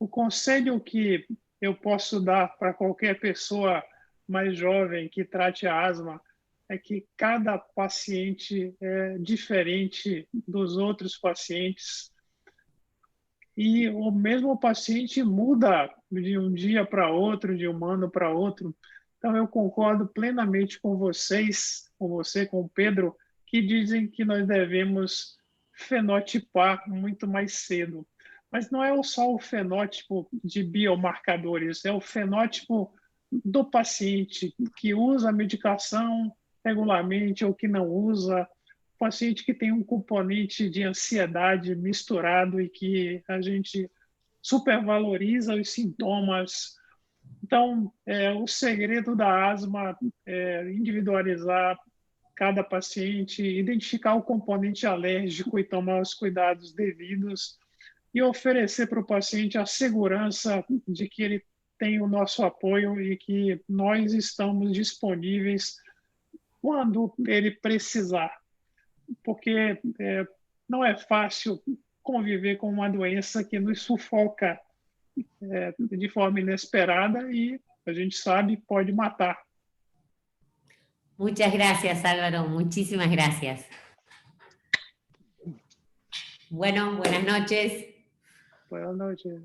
o conselho que eu posso dar para qualquer pessoa mais jovem que trate a asma é que cada paciente é diferente dos outros pacientes. E o mesmo paciente muda de um dia para outro, de um ano para outro. Então, eu concordo plenamente com vocês, com você, com o Pedro, que dizem que nós devemos fenotipar muito mais cedo. Mas não é só o fenótipo de biomarcadores, é o fenótipo do paciente que usa a medicação regularmente ou que não usa, paciente que tem um componente de ansiedade misturado e que a gente supervaloriza os sintomas. Então, o segredo da asma é individualizar cada paciente, identificar o componente alérgico e tomar os cuidados devidos e oferecer para o paciente a segurança de que ele tem o nosso apoio e que nós estamos disponíveis quando ele precisar. Porque não é fácil conviver com uma doença que nos sufoca de forma inesperada y a gente sabe pode matar. Muchas gracias, Álvaro. Muchísimas gracias. Bueno, buenas noches. Buenas noches.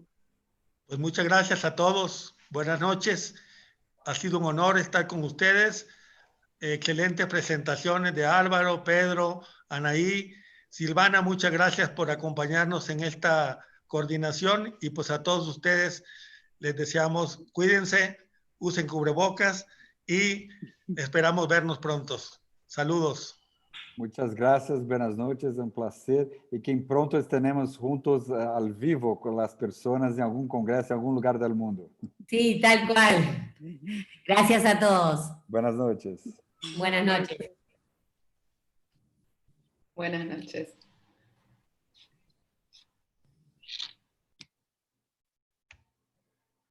Pues muchas gracias a todos. Buenas noches. Ha sido un honor estar con ustedes. Excelentes presentaciones de Álvaro, Pedro, Anaí, Silvana. Muchas gracias por acompañarnos en esta coordinación y pues a todos ustedes les deseamos cuídense, usen cubrebocas y esperamos vernos pronto. Saludos. Muchas gracias, buenas noches, un placer y que pronto estaremos juntos al vivo con las personas en algún congreso, en algún lugar del mundo. Sí, tal cual. Gracias a todos. Buenas noches. Buenas noches. Buenas noches.